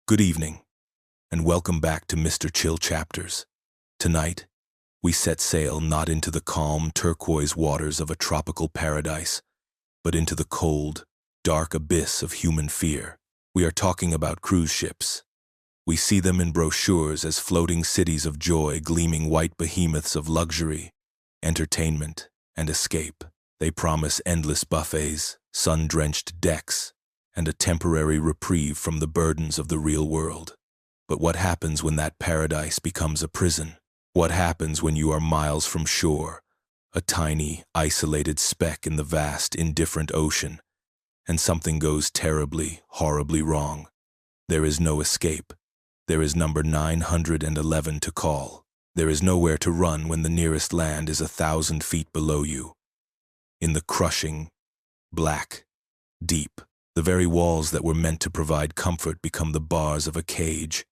Good evening, and welcome back to Mr. Chill Chapters. Tonight, we set sail not into the calm, turquoise waters of a tropical paradise, but into the cold, dark abyss of human fear. We are talking about cruise ships. We see them in brochures as floating cities of joy, gleaming white behemoths of luxury, entertainment, and escape. They promise endless buffets, sun-drenched decks, and a temporary reprieve from the burdens of the real world. But what happens when that paradise becomes a prison? What happens when you are miles from shore, a tiny, isolated speck in the vast, indifferent ocean, and something goes terribly, horribly wrong? There is no escape. There is number 911 to call. There is nowhere to run when the nearest land is 1,000 feet below you. In the crushing, black, deep, the very walls that were meant to provide comfort become the bars of a cage,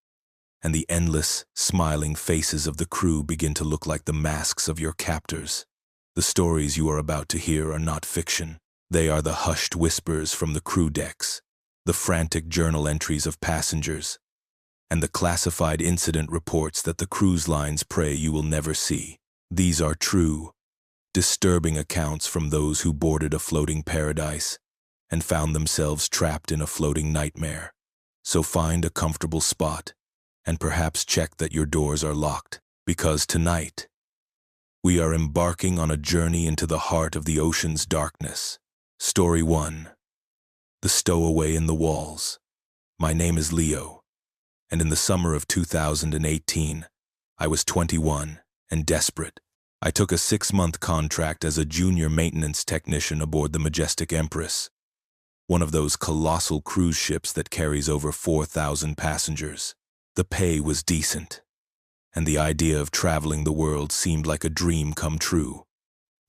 and the endless, smiling faces of the crew begin to look like the masks of your captors. The stories you are about to hear are not fiction. They are the hushed whispers from the crew decks, the frantic journal entries of passengers, and the classified incident reports that the cruise lines pray you will never see. These are true, disturbing accounts from those who boarded a floating paradise and found themselves trapped in a floating nightmare. So find a comfortable spot, and perhaps check that your doors are locked, because tonight, we are embarking on a journey into the heart of the ocean's darkness. Story 1. The Stowaway in the Walls. My name is Leo, and in the summer of 2018, I was 21 and desperate. I took a 6-month contract as a junior maintenance technician aboard the Majestic Empress, one of those colossal cruise ships that carries over 4,000 passengers. The pay was decent, and the idea of traveling the world seemed like a dream come true.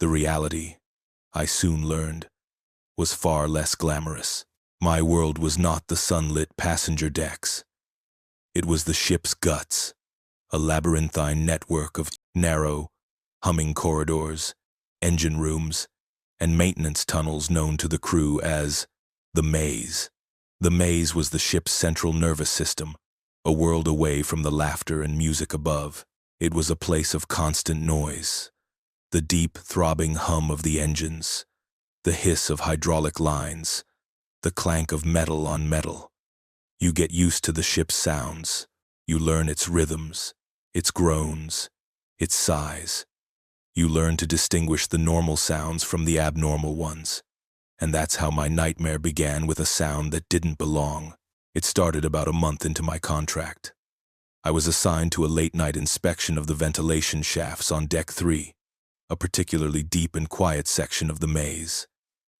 The reality, I soon learned, was far less glamorous. My world was not the sunlit passenger decks. It was the ship's guts, a labyrinthine network of narrow, humming corridors, engine rooms, and maintenance tunnels known to the crew as the maze. The maze was the ship's central nervous system, a world away from the laughter and music above. It was a place of constant noise, the deep, throbbing hum of the engines, the hiss of hydraulic lines, the clank of metal on metal. You get used to the ship's sounds. You learn its rhythms, its groans, its sighs. You learn to distinguish the normal sounds from the abnormal ones. And that's how my nightmare began, with a sound that didn't belong. It started about a month into my contract. I was assigned to a late-night inspection of the ventilation shafts on Deck 3, a particularly deep and quiet section of the maze.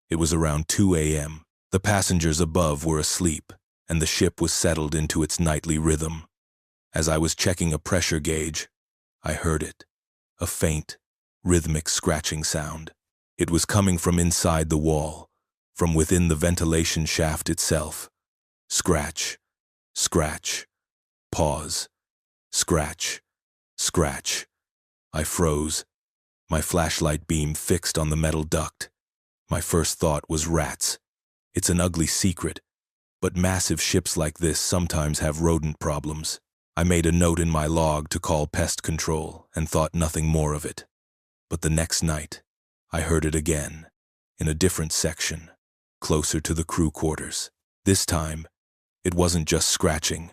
It was around 2 a.m. The passengers above were asleep, and the ship was settled into its nightly rhythm. As I was checking a pressure gauge, I heard it, a faint, rhythmic scratching sound. It was coming from inside the wall, from within the ventilation shaft itself. Scratch, scratch, pause, scratch, scratch. I froze, my flashlight beam fixed on the metal duct. My first thought was rats. It's an ugly secret, but massive ships like this sometimes have rodent problems. I made a note in my log to call pest control and thought nothing more of it. But the next night, I heard it again, in a different section, closer to the crew quarters. This time, it wasn't just scratching.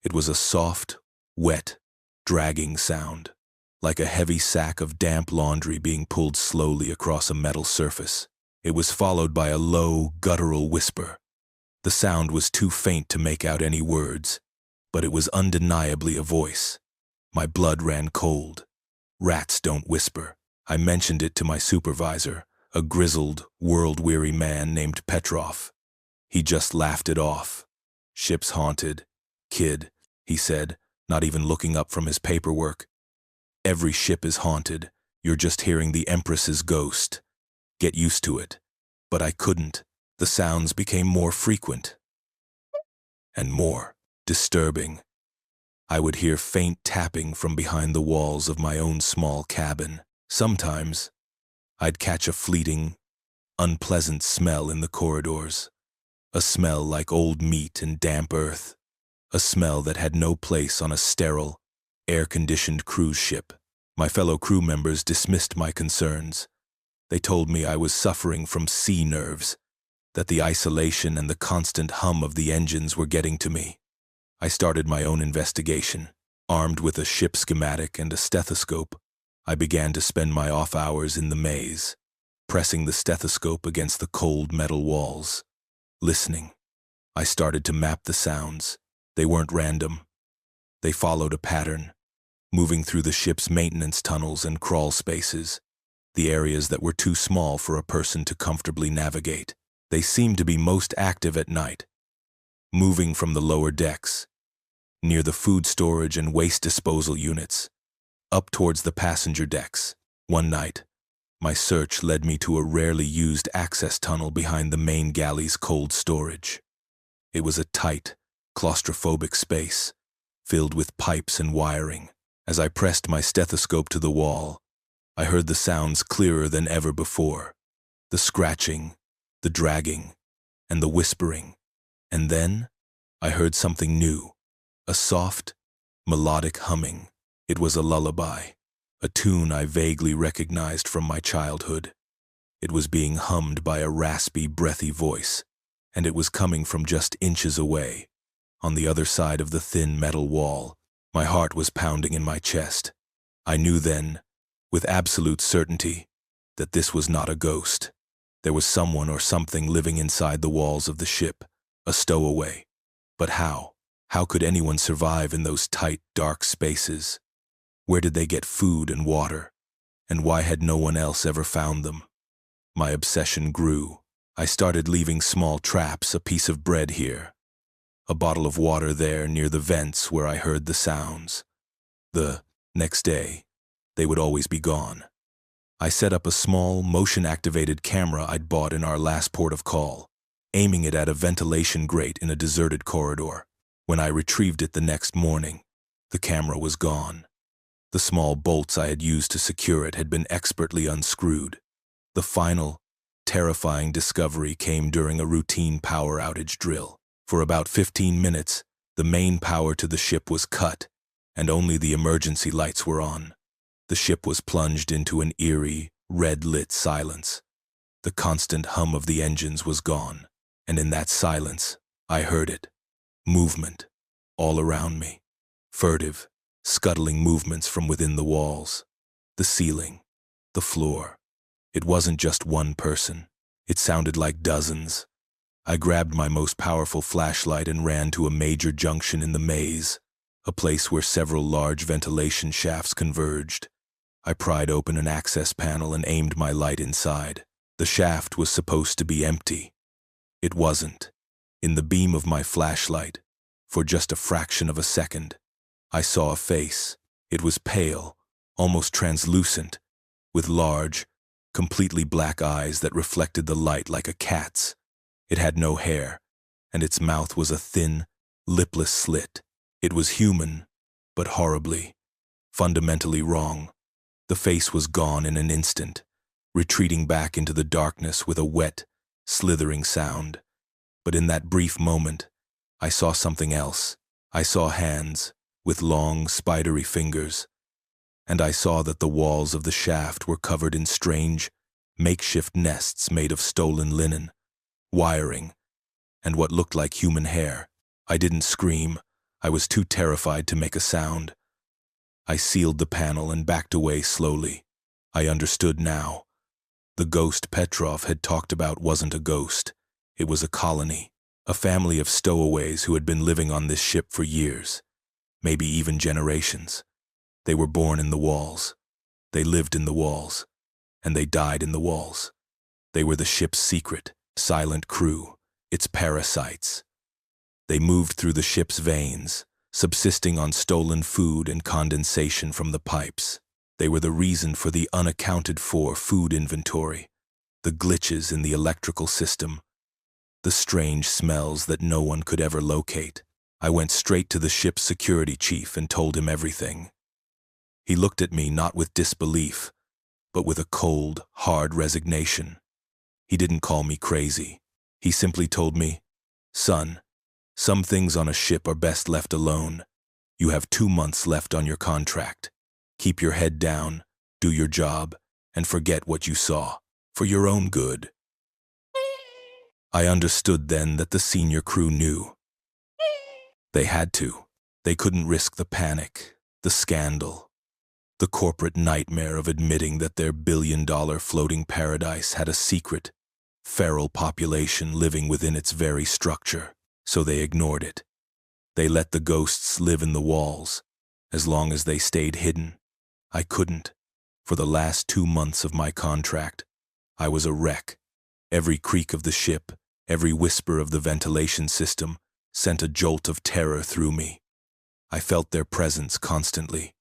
It was a soft, wet, dragging sound, like a heavy sack of damp laundry being pulled slowly across a metal surface. It was followed by a low, guttural whisper. The sound was too faint to make out any words, but it was undeniably a voice. My blood ran cold. Rats don't whisper. I mentioned it to my supervisor, a grizzled, world-weary man named Petrov. He just laughed it off. "Ship's haunted. Kid," he said, not even looking up from his paperwork. "Every ship is haunted. You're just hearing the Empress's ghost. Get used to it." But I couldn't. The sounds became more frequent and more disturbing. I would hear faint tapping from behind the walls of my own small cabin. Sometimes, I'd catch a fleeting, unpleasant smell in the corridors, a smell like old meat and damp earth, a smell that had no place on a sterile, air-conditioned cruise ship. My fellow crew members dismissed my concerns. They told me I was suffering from sea nerves, that the isolation and the constant hum of the engines were getting to me. I started my own investigation. Armed with a ship schematic and a stethoscope, I began to spend my off hours in the maze, pressing the stethoscope against the cold metal walls. Listening, I started to map the sounds. They weren't random. They followed a pattern, moving through the ship's maintenance tunnels and crawl spaces, the areas that were too small for a person to comfortably navigate. They seemed to be most active at night, moving from the lower decks, near the food storage and waste disposal units, up towards the passenger decks. One night, my search led me to a rarely used access tunnel behind the main galley's cold storage. It was a tight, claustrophobic space, filled with pipes and wiring. As I pressed my stethoscope to the wall, I heard the sounds clearer than ever before. The scratching, the dragging, and the whispering. And then, I heard something new. A soft, melodic humming. It was a lullaby, a tune I vaguely recognized from my childhood. It was being hummed by a raspy, breathy voice, and it was coming from just inches away, on the other side of the thin metal wall. My heart was pounding in my chest. I knew then, with absolute certainty, that this was not a ghost. There was someone or something living inside the walls of the ship, a stowaway. But how? How could anyone survive in those tight, dark spaces? Where did they get food and water? And why had no one else ever found them? My obsession grew. I started leaving small traps, a piece of bread here, a bottle of water there near the vents where I heard the sounds. The next day, they would always be gone. I set up a small, motion-activated camera I'd bought in our last port of call, aiming it at a ventilation grate in a deserted corridor. When I retrieved it the next morning, the camera was gone. The small bolts I had used to secure it had been expertly unscrewed. The final, terrifying discovery came during a routine power outage drill. For about 15 minutes, the main power to the ship was cut, and only the emergency lights were on. The ship was plunged into an eerie, red-lit silence. The constant hum of the engines was gone, and in that silence, I heard it. Movement, all around me. Furtive, scuttling movements from within the walls. The ceiling, the floor. It wasn't just one person. It sounded like dozens. I grabbed my most powerful flashlight and ran to a major junction in the maze, a place where several large ventilation shafts converged. I pried open an access panel and aimed my light inside. The shaft was supposed to be empty. It wasn't. In the beam of my flashlight, for just a fraction of a second, I saw a face. It was pale, almost translucent, with large, completely black eyes that reflected the light like a cat's. It had no hair, and its mouth was a thin, lipless slit. It was human, but horribly, fundamentally wrong. The face was gone in an instant, retreating back into the darkness with a wet, slithering sound. But in that brief moment, I saw something else. I saw hands, with long, spidery fingers, and I saw that the walls of the shaft were covered in strange, makeshift nests made of stolen linen, wiring, and what looked like human hair. I didn't scream. I was too terrified to make a sound. I sealed the panel and backed away slowly. I understood now. The ghost Petrov had talked about wasn't a ghost. It was a colony, a family of stowaways who had been living on this ship for years, maybe even generations. They were born in the walls. They lived in the walls. And they died in the walls. They were the ship's secret, silent crew, its parasites. They moved through the ship's veins, subsisting on stolen food and condensation from the pipes. They were the reason for the unaccounted-for food inventory, the glitches in the electrical system, the strange smells that no one could ever locate. I went straight to the ship's security chief and told him everything. He looked at me not with disbelief, but with a cold, hard resignation. He didn't call me crazy. He simply told me, "Son, Some things on a ship are best left alone. You have 2 months left on your contract. Keep your head down, do your job, and forget what you saw, for your own good. I understood then that the senior crew knew. They had to. They couldn't risk the panic, the scandal, the corporate nightmare of admitting that their billion-dollar floating paradise had a secret, feral population living within its very structure, so they ignored it. They let the ghosts live in the walls, as long as they stayed hidden. I couldn't. For the last 2 months of my contract, I was a wreck. Every creak of the ship, every whisper of the ventilation system sent a jolt of terror through me. I felt their presence constantly.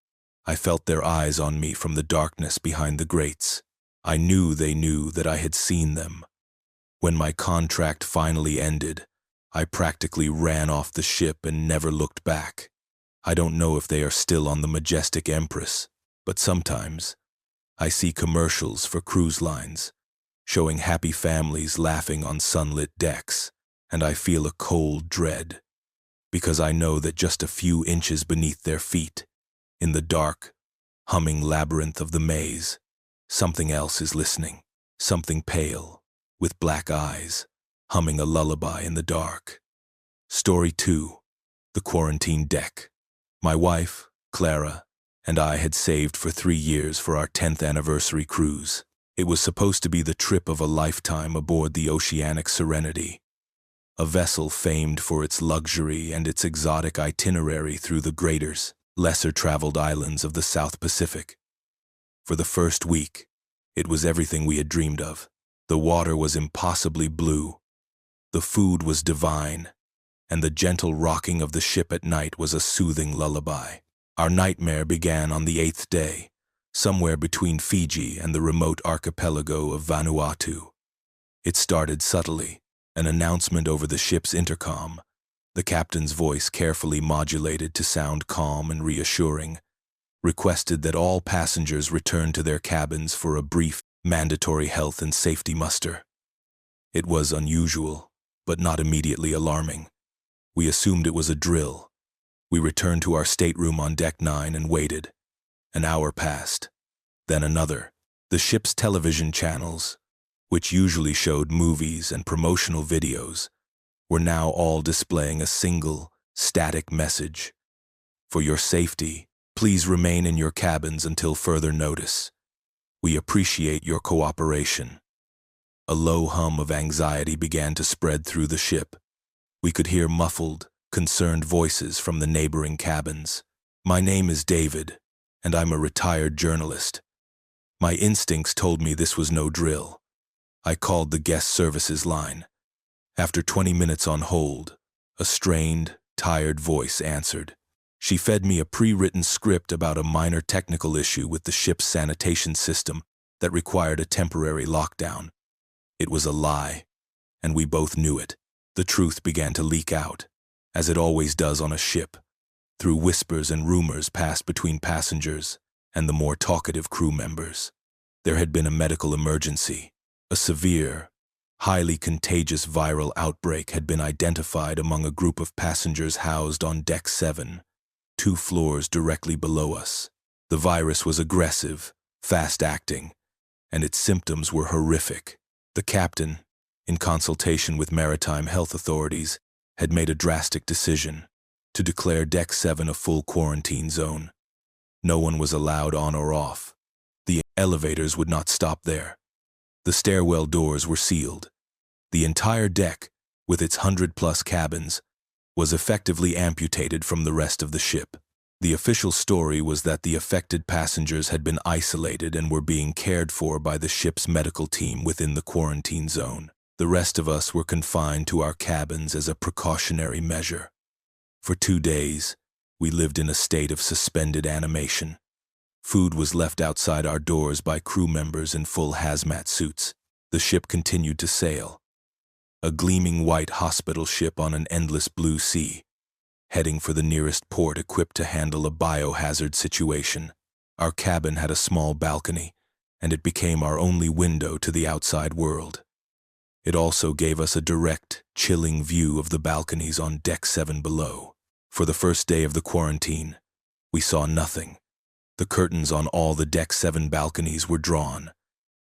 I felt their eyes on me from the darkness behind the grates. I knew they knew that I had seen them. When my contract finally ended, I practically ran off the ship and never looked back. I don't know if they are still on the majestic Empress, but sometimes I see commercials for cruise lines showing happy families laughing on sunlit decks, and I feel a cold dread, because I know that just a few inches beneath their feet, in the dark, humming labyrinth of the maze, something else is listening, something pale, with black eyes, humming a lullaby in the dark. Story 2. The Quarantine Deck. My wife, Clara, and I had saved for 3 years for our 10th anniversary cruise. It was supposed to be the trip of a lifetime aboard the Oceanic Serenity, a vessel famed for its luxury and its exotic itinerary through the greater, lesser-traveled islands of the South Pacific. For the first week, it was everything we had dreamed of. The water was impossibly blue, the food was divine, and the gentle rocking of the ship at night was a soothing lullaby. Our nightmare began on the 8th day, somewhere between Fiji and the remote archipelago of Vanuatu. It started subtly, an announcement over the ship's intercom, the captain's voice carefully modulated to sound calm and reassuring, requested that all passengers return to their cabins for a brief, mandatory health and safety muster. It was unusual, but not immediately alarming. We assumed it was a drill. We returned to our stateroom on Deck 9 and waited. An hour passed, then another. The ship's television channels, which usually showed movies and promotional videos, were now all displaying a single, static message. For your safety, please remain in your cabins until further notice. We appreciate your cooperation. A low hum of anxiety began to spread through the ship. We could hear muffled, concerned voices from the neighboring cabins. My name is David, and I'm a retired journalist. My instincts told me this was no drill. I called the guest services line. After 20 minutes on hold, a strained, tired voice answered. She fed me a pre-written script about a minor technical issue with the ship's sanitation system that required a temporary lockdown. It was a lie, and we both knew it. The truth began to leak out, as it always does on a ship, through whispers and rumors passed between passengers and the more talkative crew members. There had been a medical emergency. A severe, highly contagious viral outbreak had been identified among a group of passengers housed on Deck 7, 2 floors directly below us. The virus was aggressive, fast-acting, and its symptoms were horrific. The captain, in consultation with maritime health authorities, had made a drastic decision to declare Deck 7 a full quarantine zone. No one was allowed on or off. The elevators would not stop there. The stairwell doors were sealed. The entire deck, with its 100-plus cabins, was effectively amputated from the rest of the ship. The official story was that the affected passengers had been isolated and were being cared for by the ship's medical team within the quarantine zone. The rest of us were confined to our cabins as a precautionary measure. For 2 days, we lived in a state of suspended animation. Food was left outside our doors by crew members in full hazmat suits. The ship continued to sail, a gleaming white hospital ship on an endless blue sea, heading for the nearest port equipped to handle a biohazard situation. Our cabin had a small balcony, and it became our only window to the outside world. It also gave us a direct, chilling view of the balconies on Deck 7 below. For the first day of the quarantine, we saw nothing. The curtains on all the Deck 7 balconies were drawn.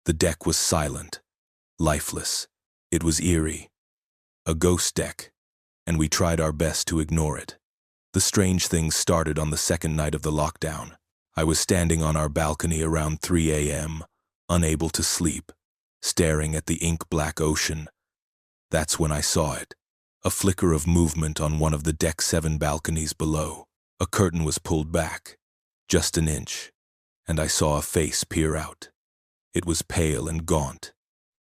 The deck was silent, lifeless. It was eerie. A ghost deck, and we tried our best to ignore it. The strange things started on the second night of the lockdown. I was standing on our balcony around 3 a.m., unable to sleep, staring at the ink-black ocean. That's when I saw it. A flicker of movement on one of the Deck 7 balconies below. A curtain was pulled back, just an inch, and I saw a face peer out. It was pale and gaunt,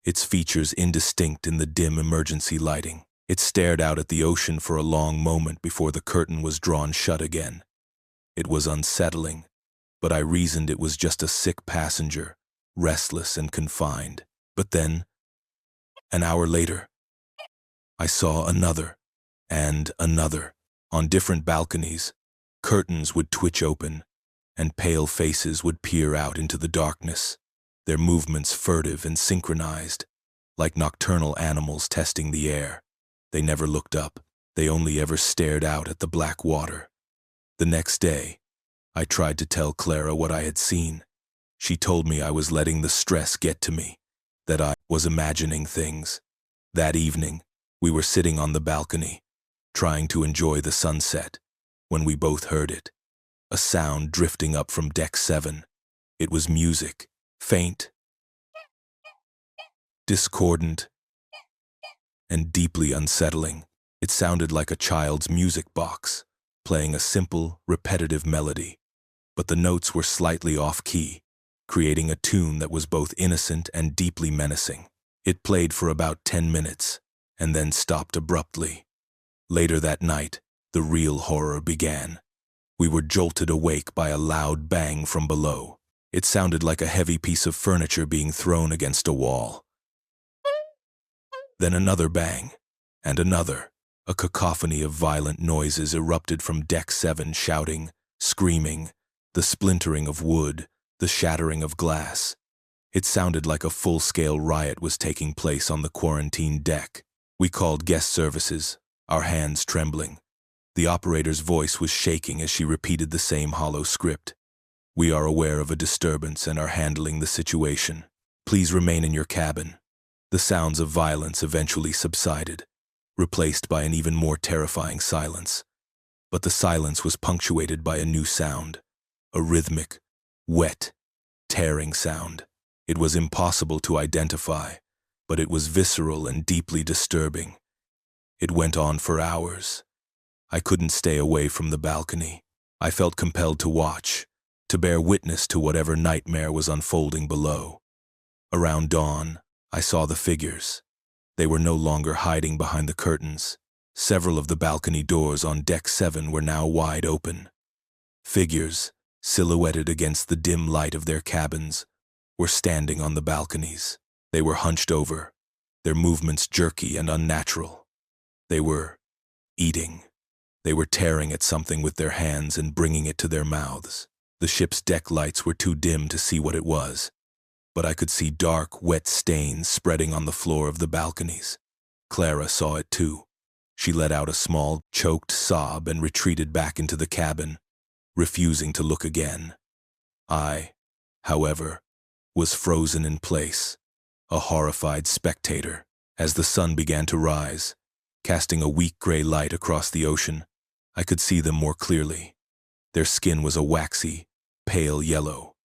its features indistinct in the dim emergency lighting. It stared out at the ocean for a long moment before the curtain was drawn shut again. It was unsettling, but I reasoned it was just a sick passenger, restless and confined. But then, an hour later, I saw another, and another. On different balconies, curtains would twitch open, and pale faces would peer out into the darkness, their movements furtive and synchronized, like nocturnal animals testing the air. They never looked up. They only ever stared out at the black water. The next day, I tried to tell Clara what I had seen. She told me I was letting the stress get to me, that I was imagining things. That evening, we were sitting on the balcony, trying to enjoy the sunset, when we both heard it. A sound drifting up from Deck 7. It was music, faint, discordant, and deeply unsettling. It sounded like a child's music box, playing a simple, repetitive melody. But the notes were slightly off-key, creating a tune that was both innocent and deeply menacing. It played for about 10 minutes, and then stopped abruptly. Later that night, the real horror began. We were jolted awake by a loud bang from below. It sounded like a heavy piece of furniture being thrown against a wall. Then another bang, and another. A cacophony of violent noises erupted from Deck 7, shouting, screaming, the splintering of wood, the shattering of glass. It sounded like a full-scale riot was taking place on the quarantine deck. We called guest services, our hands trembling. The operator's voice was shaking as she repeated the same hollow script. We are aware of a disturbance and are handling the situation. Please remain in your cabin. The sounds of violence eventually subsided, replaced by an even more terrifying silence. But the silence was punctuated by a new sound, a rhythmic, wet, tearing sound. It was impossible to identify, but it was visceral and deeply disturbing. It went on for hours. I couldn't stay away from the balcony. I felt compelled to watch, to bear witness to whatever nightmare was unfolding below. Around dawn, I saw the figures. They were no longer hiding behind the curtains. Several of the balcony doors on Deck 7 were now wide open. Figures, silhouetted against the dim light of their cabins, were standing on the balconies. They were hunched over, their movements jerky and unnatural. They were eating. They were tearing at something with their hands and bringing it to their mouths. The ship's deck lights were too dim to see what it was, but I could see dark, wet stains spreading on the floor of the balconies. Clara saw it too. She let out a small, choked sob and retreated back into the cabin, refusing to look again. I, however, was frozen in place, a horrified spectator. As the sun began to rise, casting a weak gray light across the ocean, I could see them more clearly. Their skin was a waxy, pale yellow.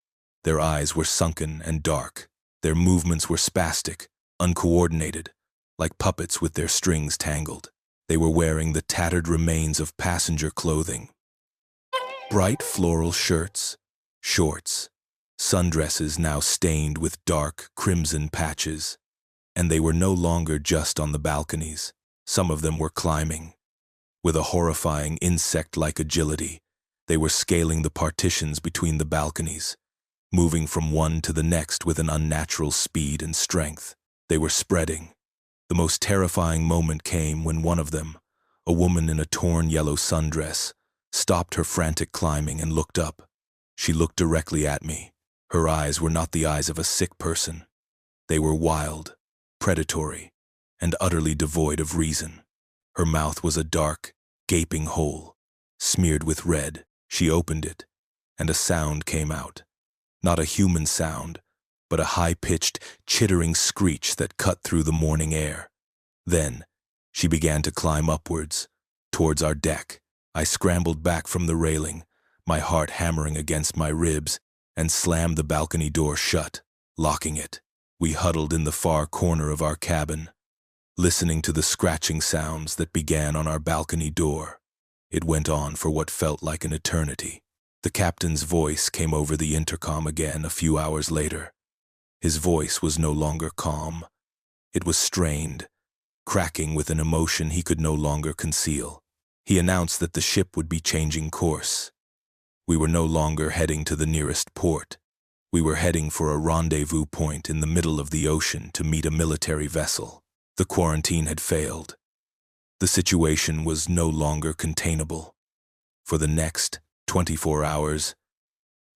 Their eyes were sunken and dark. Their movements were spastic, uncoordinated, like puppets with their strings tangled. They were wearing the tattered remains of passenger clothing. Bright floral shirts, shorts, sundresses now stained with dark, crimson patches. And they were no longer just on the balconies. Some of them were climbing. With a horrifying insect-like agility, they were scaling the partitions between the balconies, moving from one to the next with an unnatural speed and strength. They were spreading. The most terrifying moment came when one of them, a woman in a torn yellow sundress, stopped her frantic climbing and looked up. She looked directly at me. Her eyes were not the eyes of a sick person. They were wild, predatory, and utterly devoid of reason. Her mouth was a dark, gaping hole, smeared with red. She opened it, and a sound came out. Not a human sound, but a high-pitched, chittering screech that cut through the morning air. Then, she began to climb upwards, towards our deck. I scrambled back from the railing, my heart hammering against my ribs, and slammed the balcony door shut, locking it. We huddled in the far corner of our cabin, listening to the scratching sounds that began on our balcony door. It went on for what felt like an eternity. The captain's voice came over the intercom again a few hours later. His voice was no longer calm. It was strained, cracking with an emotion he could no longer conceal. He announced that the ship would be changing course. We were no longer heading to the nearest port. We were heading for a rendezvous point in the middle of the ocean to meet a military vessel. The quarantine had failed. The situation was no longer containable. For the next 24 hours,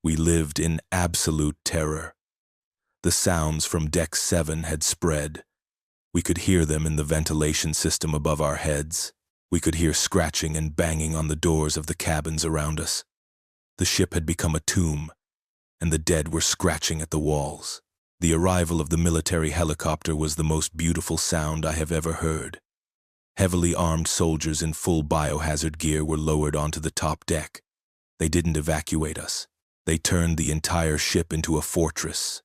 we lived in absolute terror. The sounds from Deck 7 had spread. We could hear them in the ventilation system above our heads. We could hear scratching and banging on the doors of the cabins around us. The ship had become a tomb, and the dead were scratching at the walls. The arrival of the military helicopter was the most beautiful sound I have ever heard. Heavily armed soldiers in full biohazard gear were lowered onto the top deck. They didn't evacuate us. They turned the entire ship into a fortress.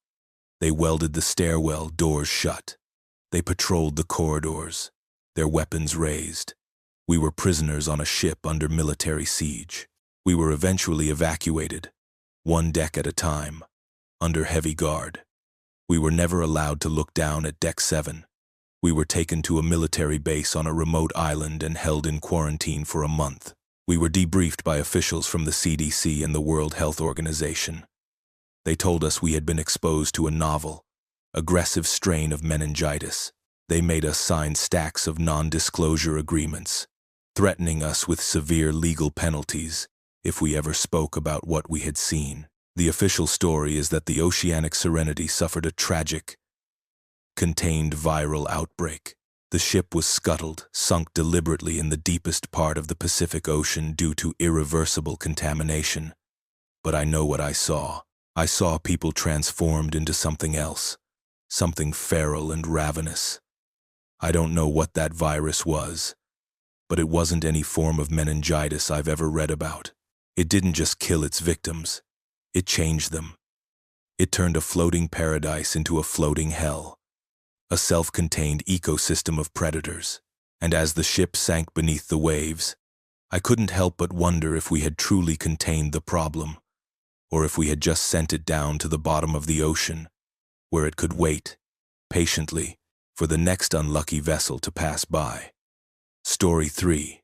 They welded the stairwell doors shut. They patrolled the corridors, their weapons raised. We were prisoners on a ship under military siege. We were eventually evacuated, one deck at a time, under heavy guard. We were never allowed to look down at Deck 7. We were taken to a military base on a remote island and held in quarantine for a month. We were debriefed by officials from the CDC and the World Health Organization. They told us we had been exposed to a novel, aggressive strain of meningitis. They made us sign stacks of non-disclosure agreements, threatening us with severe legal penalties if we ever spoke about what we had seen. The official story is that the Oceanic Serenity suffered a tragic, contained viral outbreak. The ship was scuttled, sunk deliberately in the deepest part of the Pacific Ocean due to irreversible contamination. But I know what I saw. I saw people transformed into something else, something feral and ravenous. I don't know what that virus was, but it wasn't any form of meningitis I've ever read about. It didn't just kill its victims, it changed them. It turned a floating paradise into a floating hell, a self-contained ecosystem of predators. And as the ship sank beneath the waves, I couldn't help but wonder if we had truly contained the problem, or if we had just sent it down to the bottom of the ocean, where it could wait, patiently, for the next unlucky vessel to pass by. Story 3.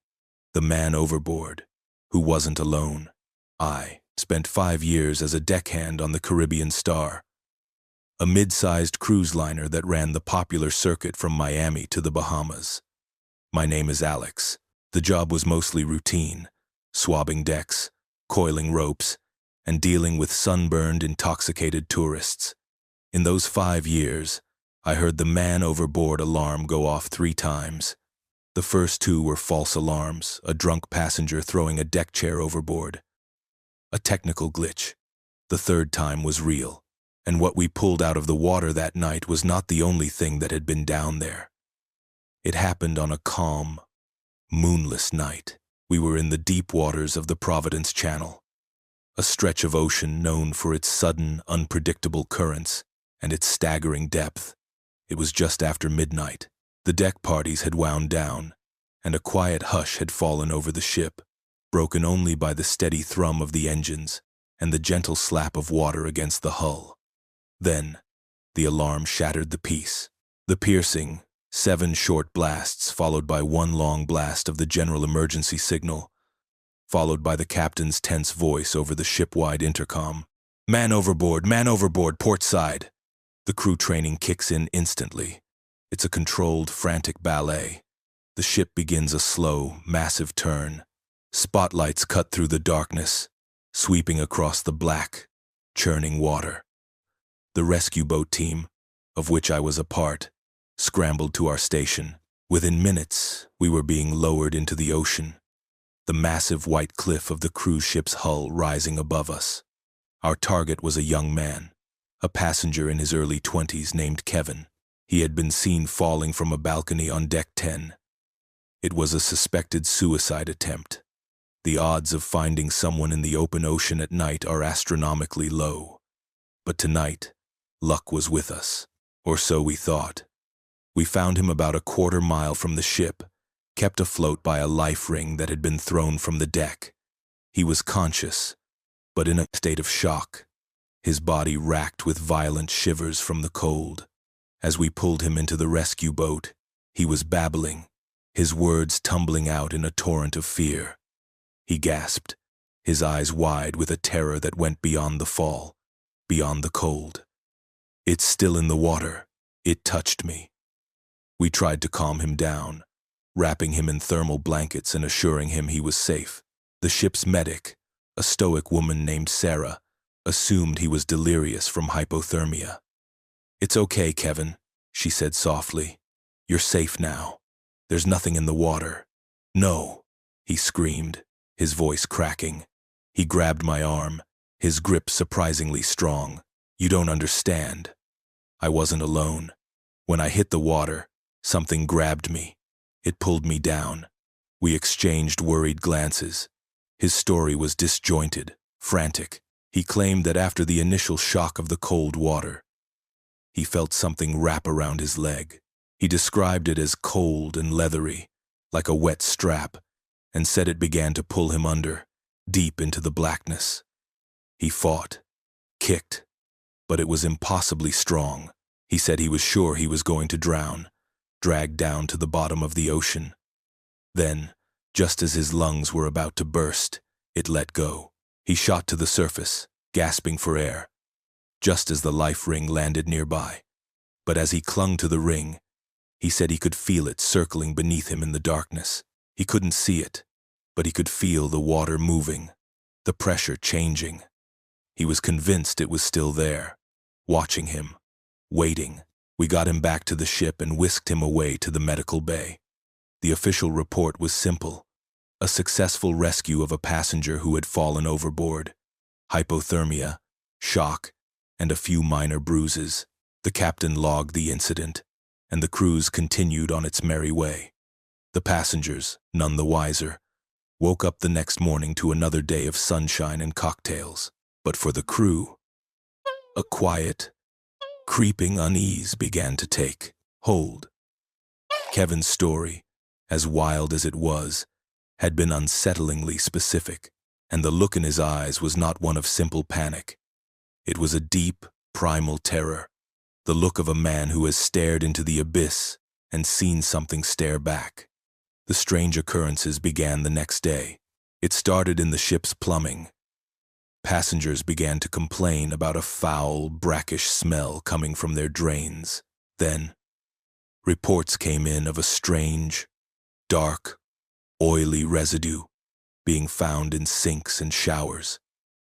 The Man Overboard, Who Wasn't Alone. I spent 5 years as a deckhand on the Caribbean Star, a mid-sized cruise liner that ran the popular circuit from Miami to the Bahamas. My name is Alex. The job was mostly routine, swabbing decks, coiling ropes, and dealing with sunburned, intoxicated tourists. In those 5 years, I heard the man overboard alarm go off 3 times. The first 2 were false alarms, a drunk passenger throwing a deck chair overboard. A technical glitch. The 3rd time was real, and what we pulled out of the water that night was not the only thing that had been down there. It happened on a calm, moonless night. We were in the deep waters of the Providence Channel, a stretch of ocean known for its sudden, unpredictable currents and its staggering depth. It was just after midnight. The deck parties had wound down, and a quiet hush had fallen over the ship, broken only by the steady thrum of the engines and the gentle slap of water against the hull. Then, the alarm shattered the peace. The piercing, 7 short blasts followed by 1 long blast of the general emergency signal, followed by the captain's tense voice over the ship-wide intercom. Man overboard, port side. The crew training kicks in instantly. It's a controlled, frantic ballet. The ship begins a slow, massive turn. Spotlights cut through the darkness, sweeping across the black, churning water. The rescue boat team, of which I was a part, scrambled to our station. Within minutes, we were being lowered into the ocean, the massive white cliff of the cruise ship's hull rising above us. Our target was a young man, a passenger in his early 20s named Kevin. He had been seen falling from a balcony on Deck 10. It was a suspected suicide attempt. The odds of finding someone in the open ocean at night are astronomically low. But tonight, luck was with us, or so we thought. We found him about a quarter-mile from the ship, kept afloat by a life ring that had been thrown from the deck. He was conscious, but in a state of shock, his body racked with violent shivers from the cold. As we pulled him into the rescue boat, he was babbling, his words tumbling out in a torrent of fear. He gasped, his eyes wide with a terror that went beyond the fall, beyond the cold. "It's still in the water. It touched me." We tried to calm him down, wrapping him in thermal blankets and assuring him he was safe. The ship's medic, a stoic woman named Sarah, assumed he was delirious from hypothermia. "It's okay, Kevin," she said softly. "You're safe now. There's nothing in the water." "No," he screamed, his voice cracking. He grabbed my arm, his grip surprisingly strong. "You don't understand." I wasn't alone. When I hit the water, something grabbed me. It pulled me down. We exchanged worried glances. His story was disjointed, frantic. He claimed that after the initial shock of the cold water, he felt something wrap around his leg. He described it as cold and leathery, like a wet strap, and said it began to pull him under, deep into the blackness. He fought, kicked, but it was impossibly strong. He said he was sure he was going to drown, dragged down to the bottom of the ocean. Then, just as his lungs were about to burst, it let go. He shot to the surface, gasping for air, just as the life ring landed nearby. But as he clung to the ring, he said he could feel it circling beneath him in the darkness. He couldn't see it, but he could feel the water moving, the pressure changing. He was convinced it was still there, watching him, waiting. We got him back to the ship and whisked him away to the medical bay. The official report was simple: a successful rescue of a passenger who had fallen overboard, hypothermia, shock, and a few minor bruises. The captain logged the incident, and the cruise continued on its merry way. The passengers, none the wiser, woke up the next morning to another day of sunshine and cocktails. But for the crew, a quiet, creeping unease began to take hold. Kevin's story, as wild as it was, had been unsettlingly specific, and the look in his eyes was not one of simple panic. It was a deep, primal terror, the look of a man who has stared into the abyss and seen something stare back. The strange occurrences began the next day. It started in the ship's plumbing. Passengers began to complain about a foul, brackish smell coming from their drains. Then, reports came in of a strange, dark, oily residue being found in sinks and showers.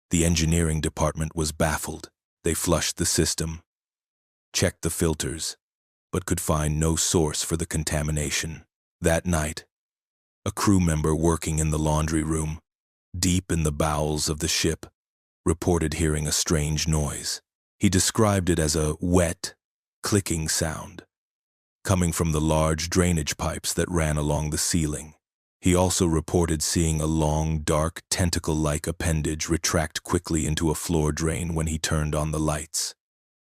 The engineering department was baffled. They flushed the system, checked the filters, but could find no source for the contamination. That night, a crew member working in the laundry room, deep in the bowels of the ship, reported hearing a strange noise. He described it as a wet, clicking sound, coming from the large drainage pipes that ran along the ceiling. He also reported seeing a long, dark, tentacle-like appendage retract quickly into a floor drain when he turned on the lights.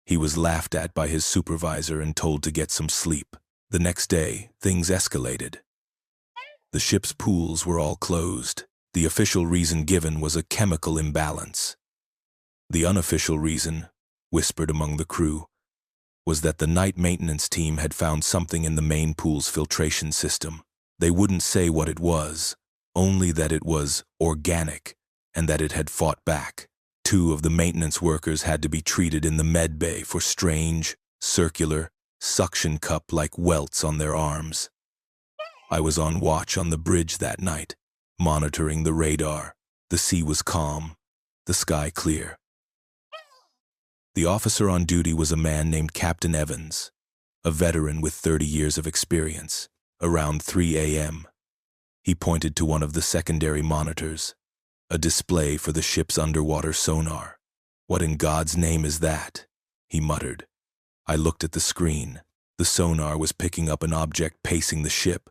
He was laughed at by his supervisor and told to get some sleep. The next day, things escalated. The ship's pools were all closed. The official reason given was a chemical imbalance. The unofficial reason, whispered among the crew, was that the night maintenance team had found something in the main pool's filtration system. They wouldn't say what it was, only that it was organic and that it had fought back. 2 of the maintenance workers had to be treated in the med bay for strange, circular, suction cup-like welts on their arms. I was on watch on the bridge that night, monitoring the radar. The sea was calm, the sky clear. The officer on duty was a man named Captain Evans. a veteran with 30 years of experience. Around 3 a.m., he pointed to one of the secondary monitors, a display for the ship's underwater sonar. "What in God's name is that?" he muttered. I looked at the screen. The sonar was picking up an object pacing the ship,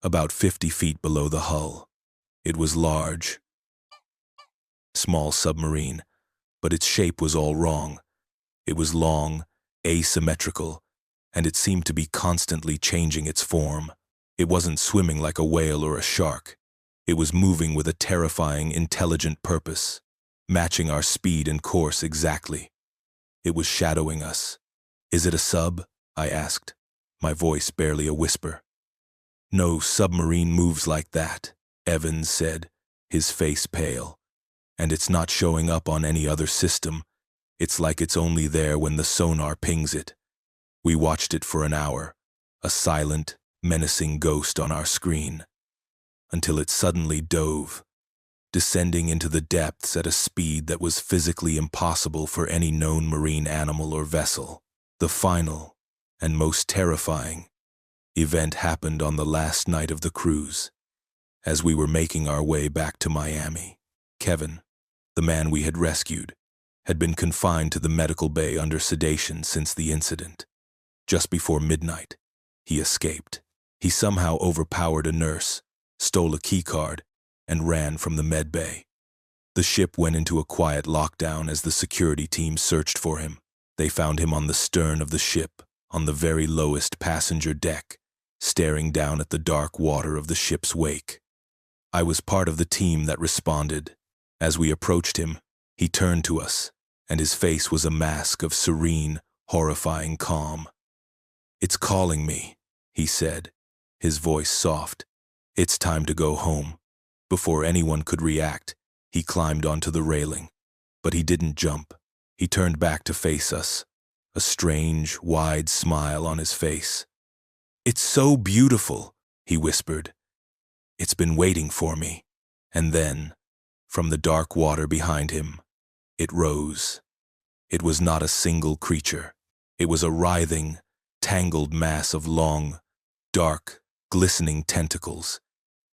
about 50 feet below the hull. It was large, small submarine, but its shape was all wrong. It was long, asymmetrical, and it seemed to be constantly changing its form. It wasn't swimming like a whale or a shark. It was moving with a terrifying, intelligent purpose, matching our speed and course exactly. It was shadowing us. "Is it a sub?" I asked, my voice barely a whisper. "No submarine moves like that," Evans said, his face pale. "And it's not showing up on any other system. It's like it's only there when the sonar pings it." We watched it for an hour, a silent, menacing ghost on our screen, until it suddenly dove, descending into the depths at a speed that was physically impossible for any known marine animal or vessel. The final, and most terrifying, event happened on the last night of the cruise. As we were making our way back to Miami, Kevin, the man we had rescued, had been confined to the medical bay under sedation since the incident. Just before midnight, he escaped. He somehow overpowered a nurse, stole a keycard, and ran from the med bay. The ship went into a quiet lockdown as the security team searched for him. They found him on the stern of the ship, on the very lowest passenger deck, staring down at the dark water of the ship's wake. I was part of the team that responded. As we approached him, he turned to us, and his face was a mask of serene, horrifying calm. "It's calling me," he said, his voice soft. "It's time to go home." Before anyone could react, he climbed onto the railing. But he didn't jump. He turned back to face us, a strange, wide smile on his face. "It's so beautiful," he whispered. "It's been waiting for me." And then, from the dark water behind him, it rose. It was not a single creature. It was a writhing, tangled mass of long, dark, glistening tentacles,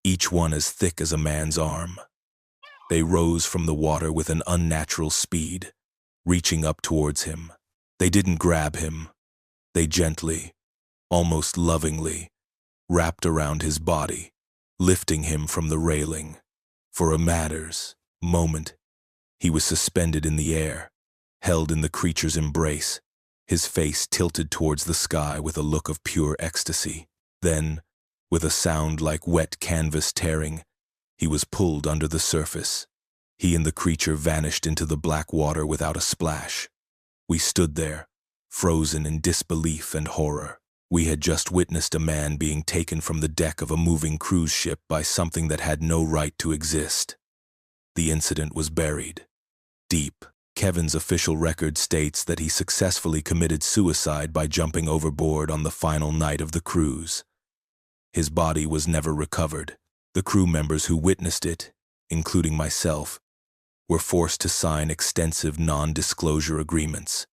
each one as thick as a man's arm. They rose from the water with an unnatural speed, reaching up towards him. They didn't grab him. They gently, almost lovingly, wrapped around his body, lifting him from the railing. For a moment, he was suspended in the air, held in the creature's embrace, his face tilted towards the sky with a look of pure ecstasy. Then, with a sound like wet canvas tearing, he was pulled under the surface. He and the creature vanished into the black water without a splash. We stood there, frozen in disbelief and horror. We had just witnessed a man being taken from the deck of a moving cruise ship by something that had no right to exist. The incident was buried deep. Kevin's official record states that he successfully committed suicide by jumping overboard on the final night of the cruise. His body was never recovered. The crew members who witnessed it, including myself, were forced to sign extensive non-disclosure agreements,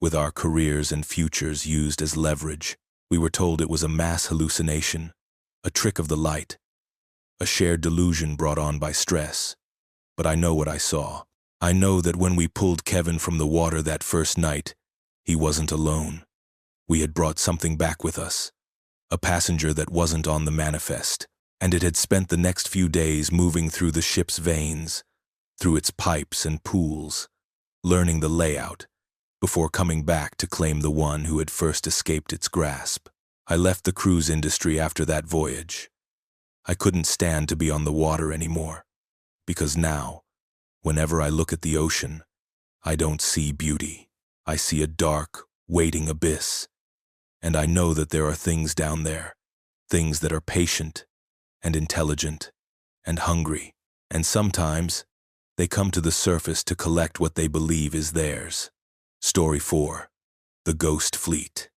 with our careers and futures used as leverage. We were told it was a mass hallucination, a trick of the light, a shared delusion brought on by stress. But I know what I saw. I know that when we pulled Kevin from the water that first night, he wasn't alone. We had brought something back with us, a passenger that wasn't on the manifest, and it had spent the next few days moving through the ship's veins, through its pipes and pools, learning the layout, before coming back to claim the one who had first escaped its grasp. I left the cruise industry after that voyage. I couldn't stand to be on the water anymore, because now, whenever I look at the ocean, I don't see beauty. I see a dark, waiting abyss, and I know that there are things down there, things that are patient and intelligent and hungry, and sometimes they come to the surface to collect what they believe is theirs. Story 4. The Ghost Fleet.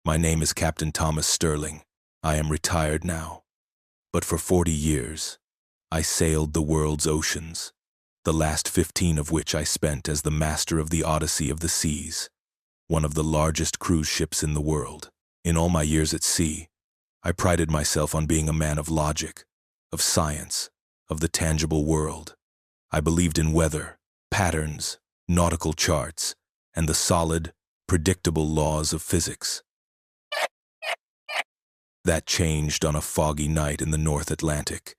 My name is Captain Thomas Sterling. I am retired now. But for 40 years, I sailed the world's oceans, the last 15 of which I spent as the master of the Odyssey of the seas. one of the largest cruise ships in the world. In all my years at sea, I prided myself on being a man of logic, of science, of the tangible world. I believed in weather, patterns, nautical charts, and the solid, predictable laws of physics. That changed on a foggy night in the North Atlantic.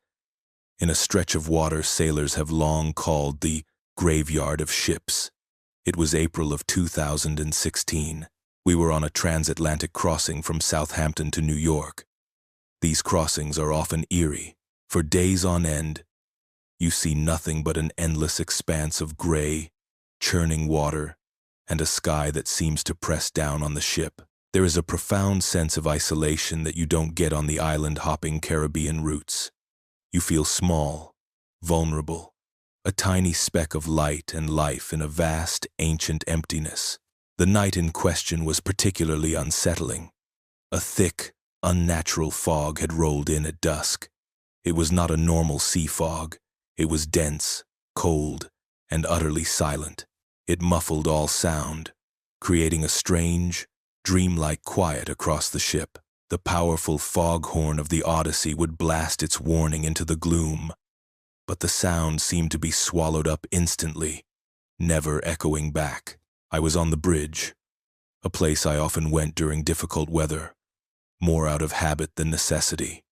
In a stretch of water sailors have long called the graveyard of ships. It was April of 2016. We were on a transatlantic crossing from Southampton to New York. These crossings are often eerie. For days on end, you see nothing but an endless expanse of gray, churning water, and a sky that seems to press down on the ship. There is a profound sense of isolation that you don't get on the island-hopping Caribbean routes. You feel small, vulnerable, a tiny speck of light and life in a vast, ancient emptiness. The night in question was particularly unsettling. A thick, unnatural fog had rolled in at dusk. It was not a normal sea fog. It was dense, cold, and utterly silent. It muffled all sound, creating a strange, dreamlike quiet across the ship. The powerful foghorn of the Odyssey would blast its warning into the gloom, but the sound seemed to be swallowed up instantly, never echoing back. I was on the bridge, a place I often went during difficult weather, more out of habit than necessity.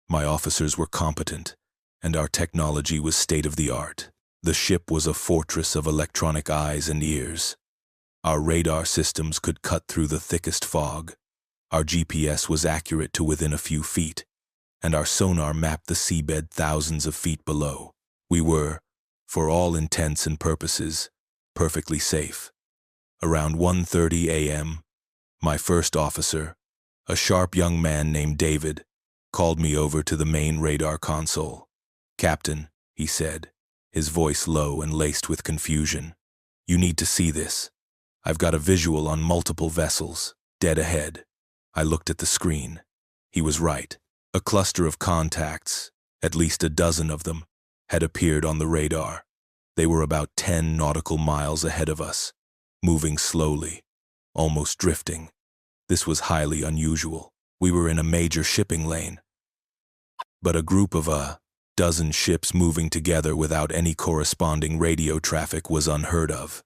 My officers were competent, and our technology was state-of-the-art. The ship was a fortress of electronic eyes and ears. Our radar systems could cut through the thickest fog. Our GPS was accurate to within a few feet, and our sonar mapped the seabed thousands of feet below. We were, for all intents and purposes, perfectly safe. Around 1:30 a.m., my first officer, a sharp young man named David, called me over to the main radar console. "Captain," he said, his voice low and laced with confusion, "you need to see this. I've got a visual on multiple vessels, dead ahead." I looked at the screen. He was right. A cluster of contacts, at least a dozen of them, had appeared on the radar. They were about 10 nautical miles ahead of us, moving slowly, almost drifting. This was highly unusual. We were in a major shipping lane. But a group of a dozen ships moving together without any corresponding radio traffic was unheard of.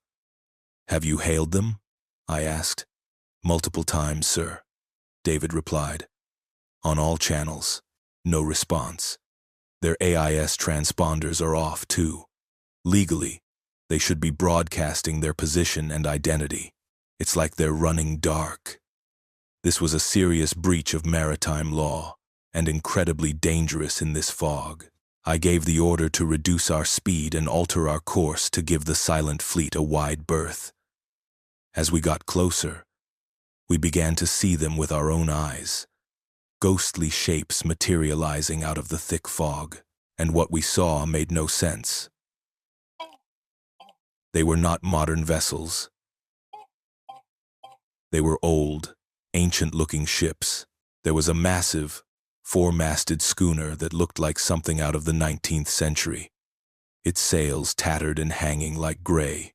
"Have you hailed them?" I asked. "Multiple times, sir," David replied. "On all channels. No response. Their AIS transponders are off, too. Legally, they should be broadcasting their position and identity. It's like they're running dark." This was a serious breach of maritime law, and incredibly dangerous in this fog. I gave the order to reduce our speed and alter our course to give the silent fleet a wide berth. As we got closer, we began to see them with our own eyes, ghostly shapes materializing out of the thick fog, and what we saw made no sense. They were not modern vessels. They were old, ancient-looking ships. There was a massive, four-masted schooner that looked like something out of the 19th century, its sails tattered and hanging like gray,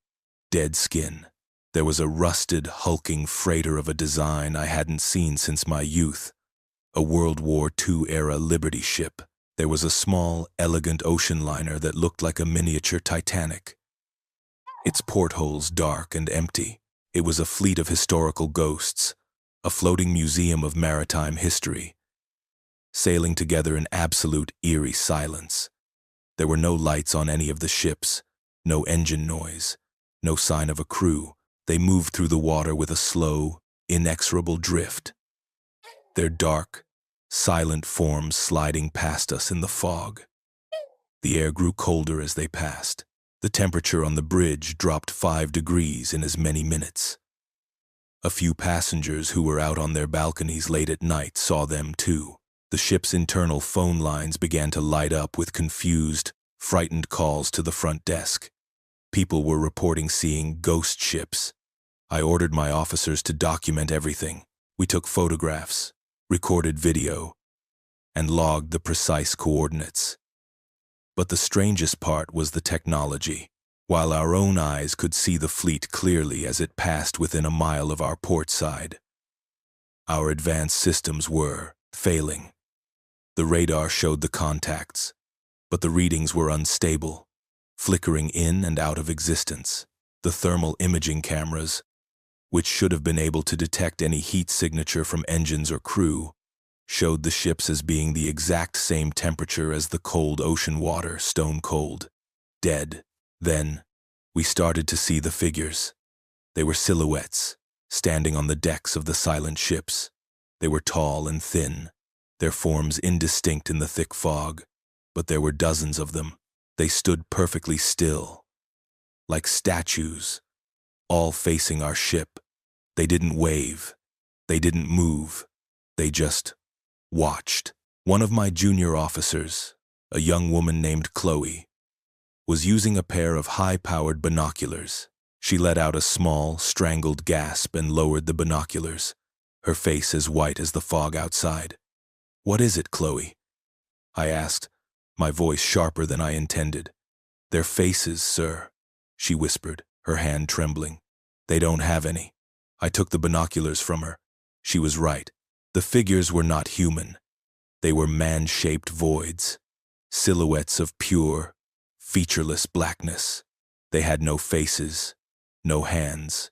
dead skin. There was a rusted, hulking freighter of a design I hadn't seen since my youth, a World War II-era Liberty ship. There was a small, elegant ocean liner that looked like a miniature Titanic, its portholes dark and empty. It was a fleet of historical ghosts, a floating museum of maritime history, sailing together in absolute eerie silence. There were no lights on any of the ships, no engine noise, no sign of a crew. They moved through the water with a slow, inexorable drift, their dark, silent forms sliding past us in the fog. The air grew colder as they passed. The temperature on the bridge dropped 5 degrees in as many minutes. A few passengers who were out on their balconies late at night saw them too. The ship's internal phone lines began to light up with confused, frightened calls to the front desk. People were reporting seeing ghost ships. I ordered my officers to document everything. We took photographs, recorded video, and logged the precise coordinates. But the strangest part was the technology. while our own eyes could see the fleet clearly as it passed within a mile of our port side. Our advanced systems were failing. The radar showed the contacts, but the readings were unstable, flickering in and out of existence. The thermal imaging cameras, which should have been able to detect any heat signature from engines or crew, showed the ships as being the exact same temperature as the cold ocean water, stone cold, dead. Then, we started to see the figures. They were silhouettes, standing on the decks of the silent ships. They were tall and thin, their forms indistinct in the thick fog, but there were dozens of them. They stood perfectly still, like statues, all facing our ship. They didn't wave, they didn't move, they just watched. One of my junior officers, a young woman named Chloe, was using a pair of high-powered binoculars. She let out a small, strangled gasp and lowered the binoculars, her face as white as the fog outside. "What is it, Chloe?" I asked, my voice sharper than I intended. "Their faces, sir," she whispered, her hand trembling. "They don't have any." I took the binoculars from her. She was right. The figures were not human. They were man-shaped voids, silhouettes of pure, featureless blackness. They had no faces, no hands,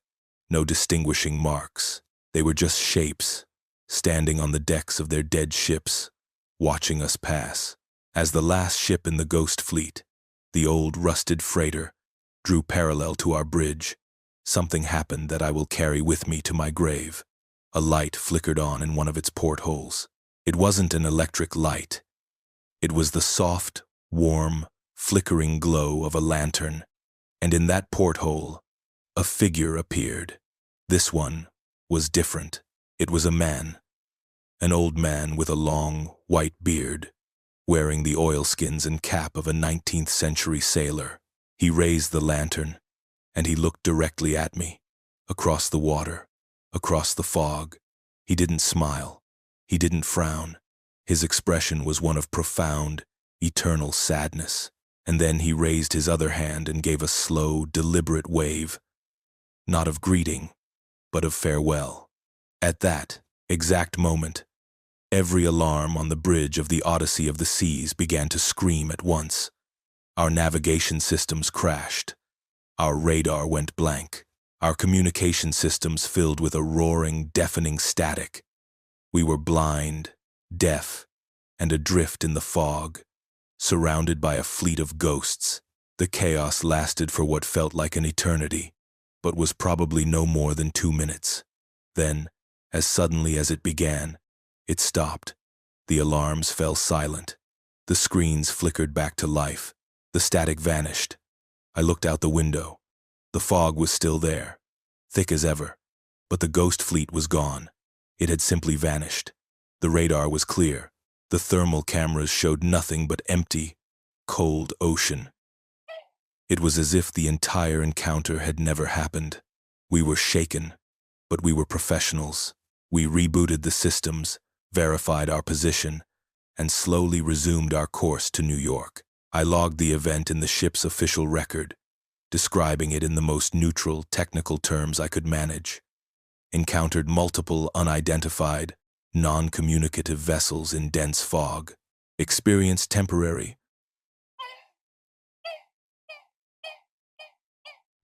no distinguishing marks. They were just shapes, standing on the decks of their dead ships, watching us pass. As the last ship in the ghost fleet, the old rusted freighter, drew parallel to our bridge, something happened that I will carry with me to my grave. A light flickered on in one of its portholes. It wasn't an electric light. It was the soft, warm, flickering glow of a lantern, and in that porthole, a figure appeared. This one was different. It was a man, an old man with a long, white beard, wearing the oilskins and cap of a 19th century sailor. He raised the lantern, and he looked directly at me, across the water, across the fog. He didn't smile. He didn't frown. His expression was one of profound, eternal sadness. And then he raised his other hand and gave a slow, deliberate wave, not of greeting, but of farewell. At that exact moment, every alarm on the bridge of the Odyssey of the Seas began to scream at once. Our navigation systems crashed. Our radar went blank. Our communication systems filled with a roaring, deafening static. We were blind, deaf, and adrift in the fog, surrounded by a fleet of ghosts. The chaos lasted for what felt like an eternity, but was probably no more than 2 minutes. Then, as suddenly as it began, it stopped. The alarms fell silent. The screens flickered back to life. The static vanished. I looked out the window. The fog was still there, thick as ever, but the ghost fleet was gone. It had simply vanished. The radar was clear. The thermal cameras showed nothing but empty, cold ocean. It was as if the entire encounter had never happened. We were shaken, but we were professionals. We rebooted the systems, verified our position, and slowly resumed our course to New York. I logged the event in the ship's official record, describing it in the most neutral, technical terms I could manage. Encountered multiple unidentified, non-communicative vessels in dense fog. Experienced temporary,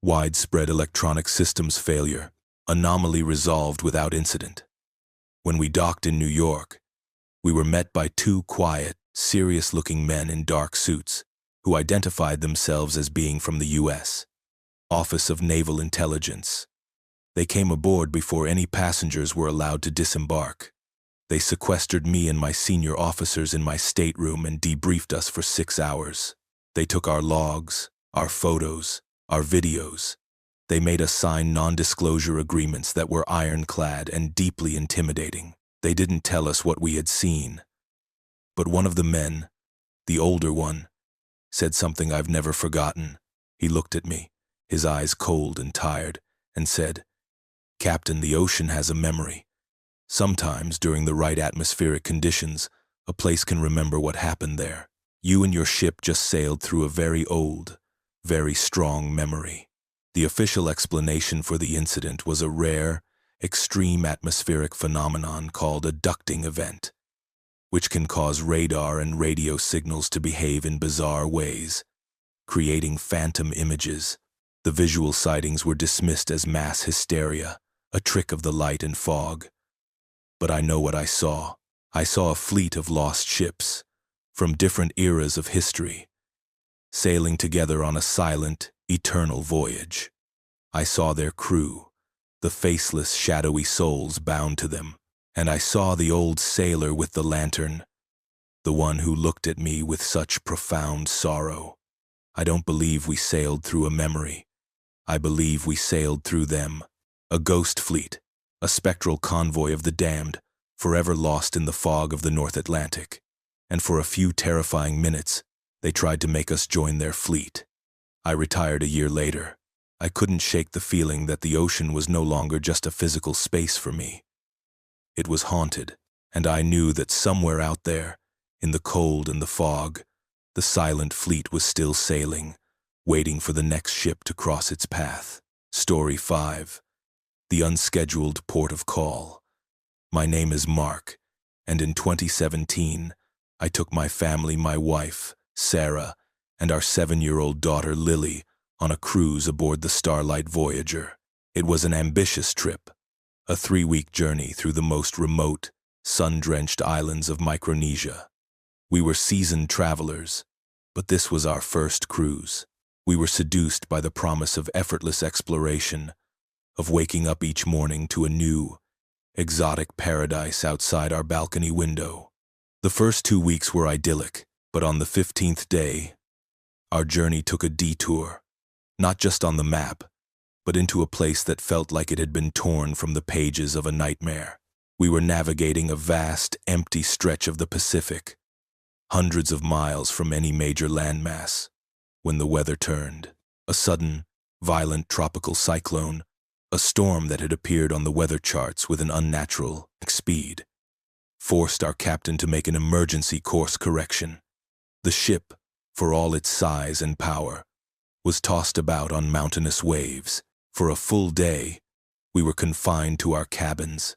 widespread electronic systems failure. Anomaly resolved without incident. When we docked in New York, we were met by 2 quiet, serious-looking men in dark suits who identified themselves as being from the U.S. Office of Naval Intelligence. They came aboard before any passengers were allowed to disembark. They sequestered me and my senior officers in my stateroom and debriefed us for 6 hours. They took our logs, our photos, our videos. They made us sign non-disclosure agreements that were ironclad and deeply intimidating. They didn't tell us what we had seen. But one of the men, the older one, said something I've never forgotten. He looked at me, his eyes cold and tired, and said, "Captain, the ocean has a memory. Sometimes, during the right atmospheric conditions, a place can remember what happened there. You and your ship just sailed through a very old, very strong memory. The official explanation for the incident was a rare, extreme atmospheric phenomenon called a ducting event, which can cause radar and radio signals to behave in bizarre ways, creating phantom images. The visual sightings were dismissed as mass hysteria, a trick of the light and fog. But I know what I saw. I saw a fleet of lost ships, from different eras of history, sailing together on a silent, eternal voyage. I saw their crew, the faceless, shadowy souls bound to them, and I saw the old sailor with the lantern, the one who looked at me with such profound sorrow. I don't believe we sailed through a memory. I believe we sailed through them, a ghost fleet, a spectral convoy of the damned, forever lost in the fog of the North Atlantic. And for a few terrifying minutes, they tried to make us join their fleet. I retired a year later. I couldn't shake the feeling that the ocean was no longer just a physical space for me. It was haunted, and I knew that somewhere out there, in the cold and the fog, the silent fleet was still sailing, waiting for the next ship to cross its path. Story 5. The Unscheduled Port of Call. My name is Mark, and in 2017, I took my family, my wife, Sarah, and our 7-year-old daughter, Lily, on a cruise aboard the Starlight Voyager. It was an ambitious trip, a 3-week journey through the most remote, sun-drenched islands of Micronesia. We were seasoned travelers, but this was our first cruise. We were seduced by the promise of effortless exploration, of waking up each morning to a new, exotic paradise outside our balcony window. The first 2 weeks were idyllic, but on the 15th day, our journey took a detour, not just on the map, but into a place that felt like it had been torn from the pages of a nightmare. We were navigating a vast, empty stretch of the Pacific, hundreds of miles from any major landmass, when the weather turned. A sudden, violent tropical cyclone, a storm that had appeared on the weather charts with an unnatural speed, forced our captain to make an emergency course correction. The ship, for all its size and power, was tossed about on mountainous waves. For a full day, we were confined to our cabins,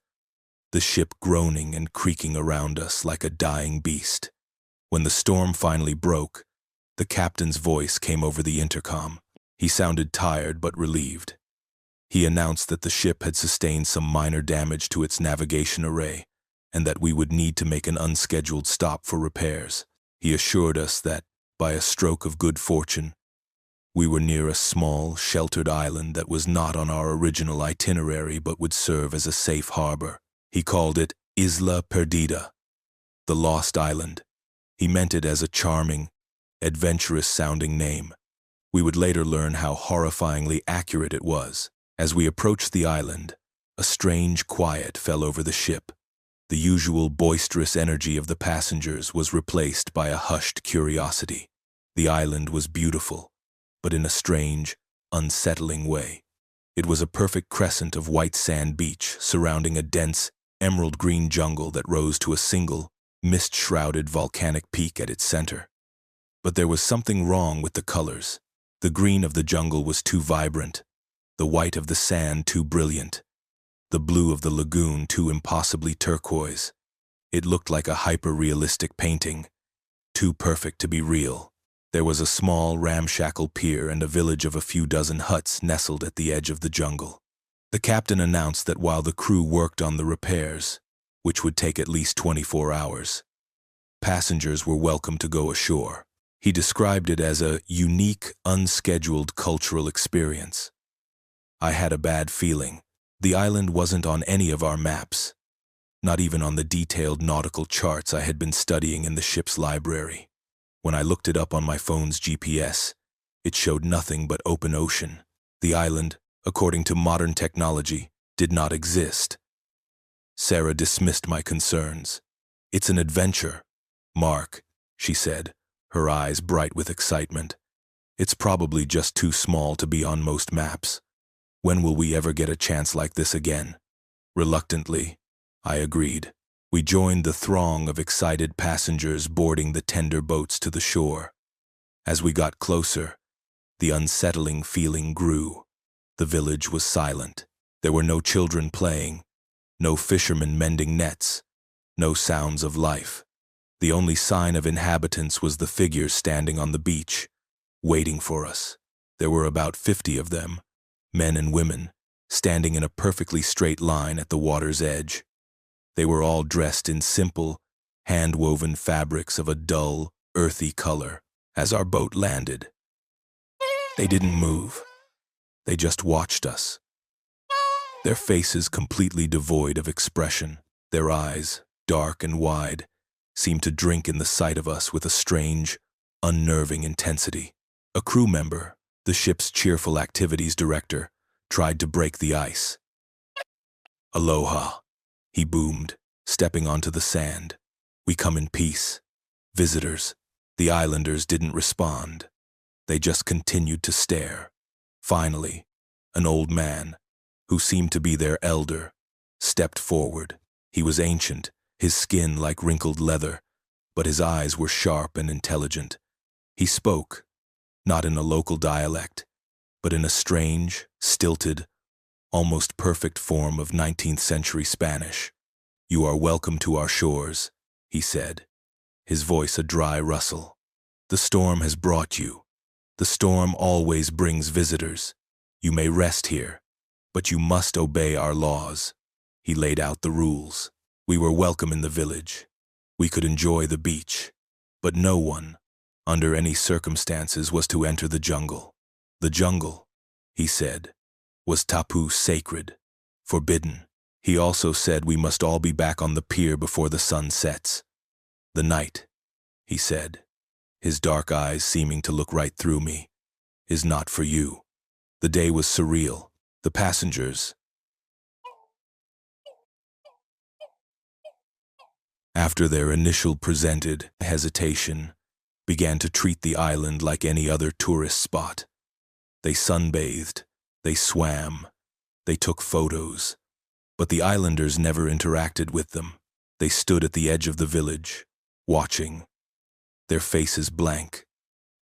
the ship groaning and creaking around us like a dying beast. When the storm finally broke, the captain's voice came over the intercom. He sounded tired but relieved. He announced that the ship had sustained some minor damage to its navigation array, and that we would need to make an unscheduled stop for repairs. He assured us that, by a stroke of good fortune, we were near a small, sheltered island that was not on our original itinerary but would serve as a safe harbor. He called it Isla Perdida, the Lost Island. He meant it as a charming, adventurous-sounding name. We would later learn how horrifyingly accurate it was. As we approached the island, a strange quiet fell over the ship. The usual boisterous energy of the passengers was replaced by a hushed curiosity. The island was beautiful, but in a strange, unsettling way. It was a perfect crescent of white sand beach surrounding a dense, emerald-green jungle that rose to a single, mist-shrouded volcanic peak at its center. But there was something wrong with the colors. The green of the jungle was too vibrant, the white of the sand too brilliant, the blue of the lagoon too impossibly turquoise. It looked like a hyper-realistic painting, too perfect to be real. There was a small, ramshackle pier and a village of a few dozen huts nestled at the edge of the jungle. The captain announced that while the crew worked on the repairs, which would take at least 24 hours, passengers were welcome to go ashore. He described it as a unique, unscheduled cultural experience. I had a bad feeling. The island wasn't on any of our maps, not even on the detailed nautical charts I had been studying in the ship's library. When I looked it up on my phone's GPS, it showed nothing but open ocean. The island, according to modern technology, did not exist. Sarah dismissed my concerns. "It's an adventure, Mark," she said, her eyes bright with excitement. "It's probably just too small to be on most maps. When will we ever get a chance like this again?" Reluctantly, I agreed. We joined the throng of excited passengers boarding the tender boats to the shore. As we got closer, The unsettling feeling grew. The village was silent. There were no children playing, no fishermen mending nets, no sounds of life. The only sign of inhabitants was the figures standing on the beach, waiting for us. There were about 50 of them, men and women, standing in a perfectly straight line at the water's edge. They were all dressed in simple, hand-woven fabrics of a dull, earthy color. As our boat landed, they didn't move. They just watched us. Their faces completely devoid of expression. Their eyes, dark and wide, seemed to drink in the sight of us with a strange, unnerving intensity. A crew member, the ship's cheerful activities director, tried to break the ice. "Aloha," he boomed, stepping onto the sand. "We come in peace. Visitors." The islanders didn't respond. They just continued to stare. Finally, an old man, who seemed to be their elder, stepped forward. He was ancient, his skin like wrinkled leather, but his eyes were sharp and intelligent. He spoke, not in a local dialect, but in a strange, stilted, almost perfect form of 19th century Spanish. "You are welcome to our shores," he said, his voice a dry rustle. "The storm has brought you. The storm always brings visitors. You may rest here, but you must obey our laws." He laid out the rules. We were welcome in the village. We could enjoy the beach, but no one, under any circumstances, was to enter the jungle. The jungle, he said, was tapu sacred, forbidden. He also said we must all be back on the pier before the sun sets. "The night," he said, his dark eyes seeming to look right through me, "is not for you." The day was surreal. The passengers, after their initial presented hesitation, began to treat the island like any other tourist spot. They sunbathed, they swam, they took photos, but the islanders never interacted with them. They stood at the edge of the village, watching, their faces blank,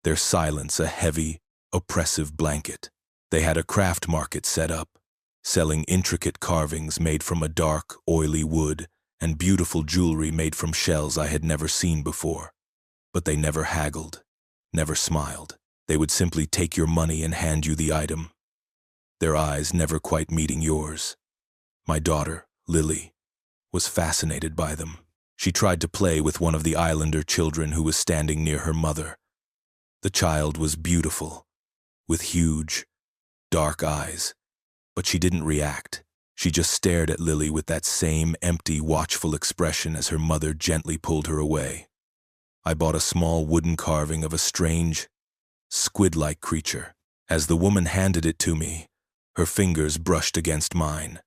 their silence a heavy, oppressive blanket. They had a craft market set up, selling intricate carvings made from a dark, oily wood and beautiful jewelry made from shells I had never seen before. But they never haggled, never smiled. They would simply take your money and hand you the item, their eyes never quite meeting yours. My daughter, Lily, was fascinated by them. She tried to play with one of the islander children who was standing near her mother. The child was beautiful, with huge, dark eyes, but she didn't react. She just stared at Lily with that same empty, watchful expression as her mother gently pulled her away. I bought a small wooden carving of a strange, squid-like creature. As the woman handed it to me, her fingers brushed against mine.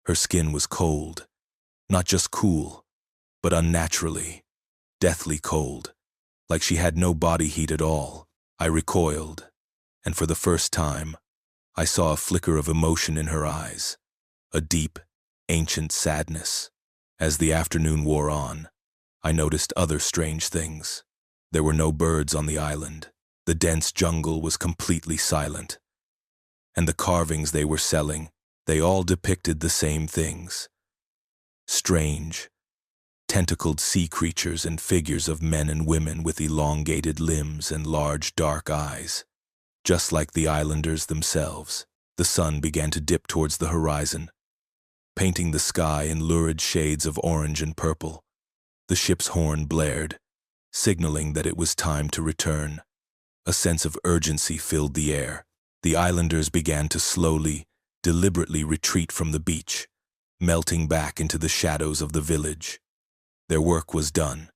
Her skin was cold, not just cool, but unnaturally, deathly cold, like she had no body heat at all. I recoiled, and for the first time, I saw a flicker of emotion in her eyes, a deep, ancient sadness. As the afternoon wore on, I noticed other strange things. There were no birds on the island. The dense jungle was completely silent. And the carvings they were selling, they all depicted the same things. Strange, tentacled sea creatures and figures of men and women with elongated limbs and large dark eyes. Just like the islanders themselves, the sun began to dip towards the horizon, painting the sky in lurid shades of orange and purple. The ship's horn blared, signaling that it was time to return. A sense of urgency filled the air. The islanders began to slowly, deliberately retreat from the beach, melting back into the shadows of the village. Their work was done.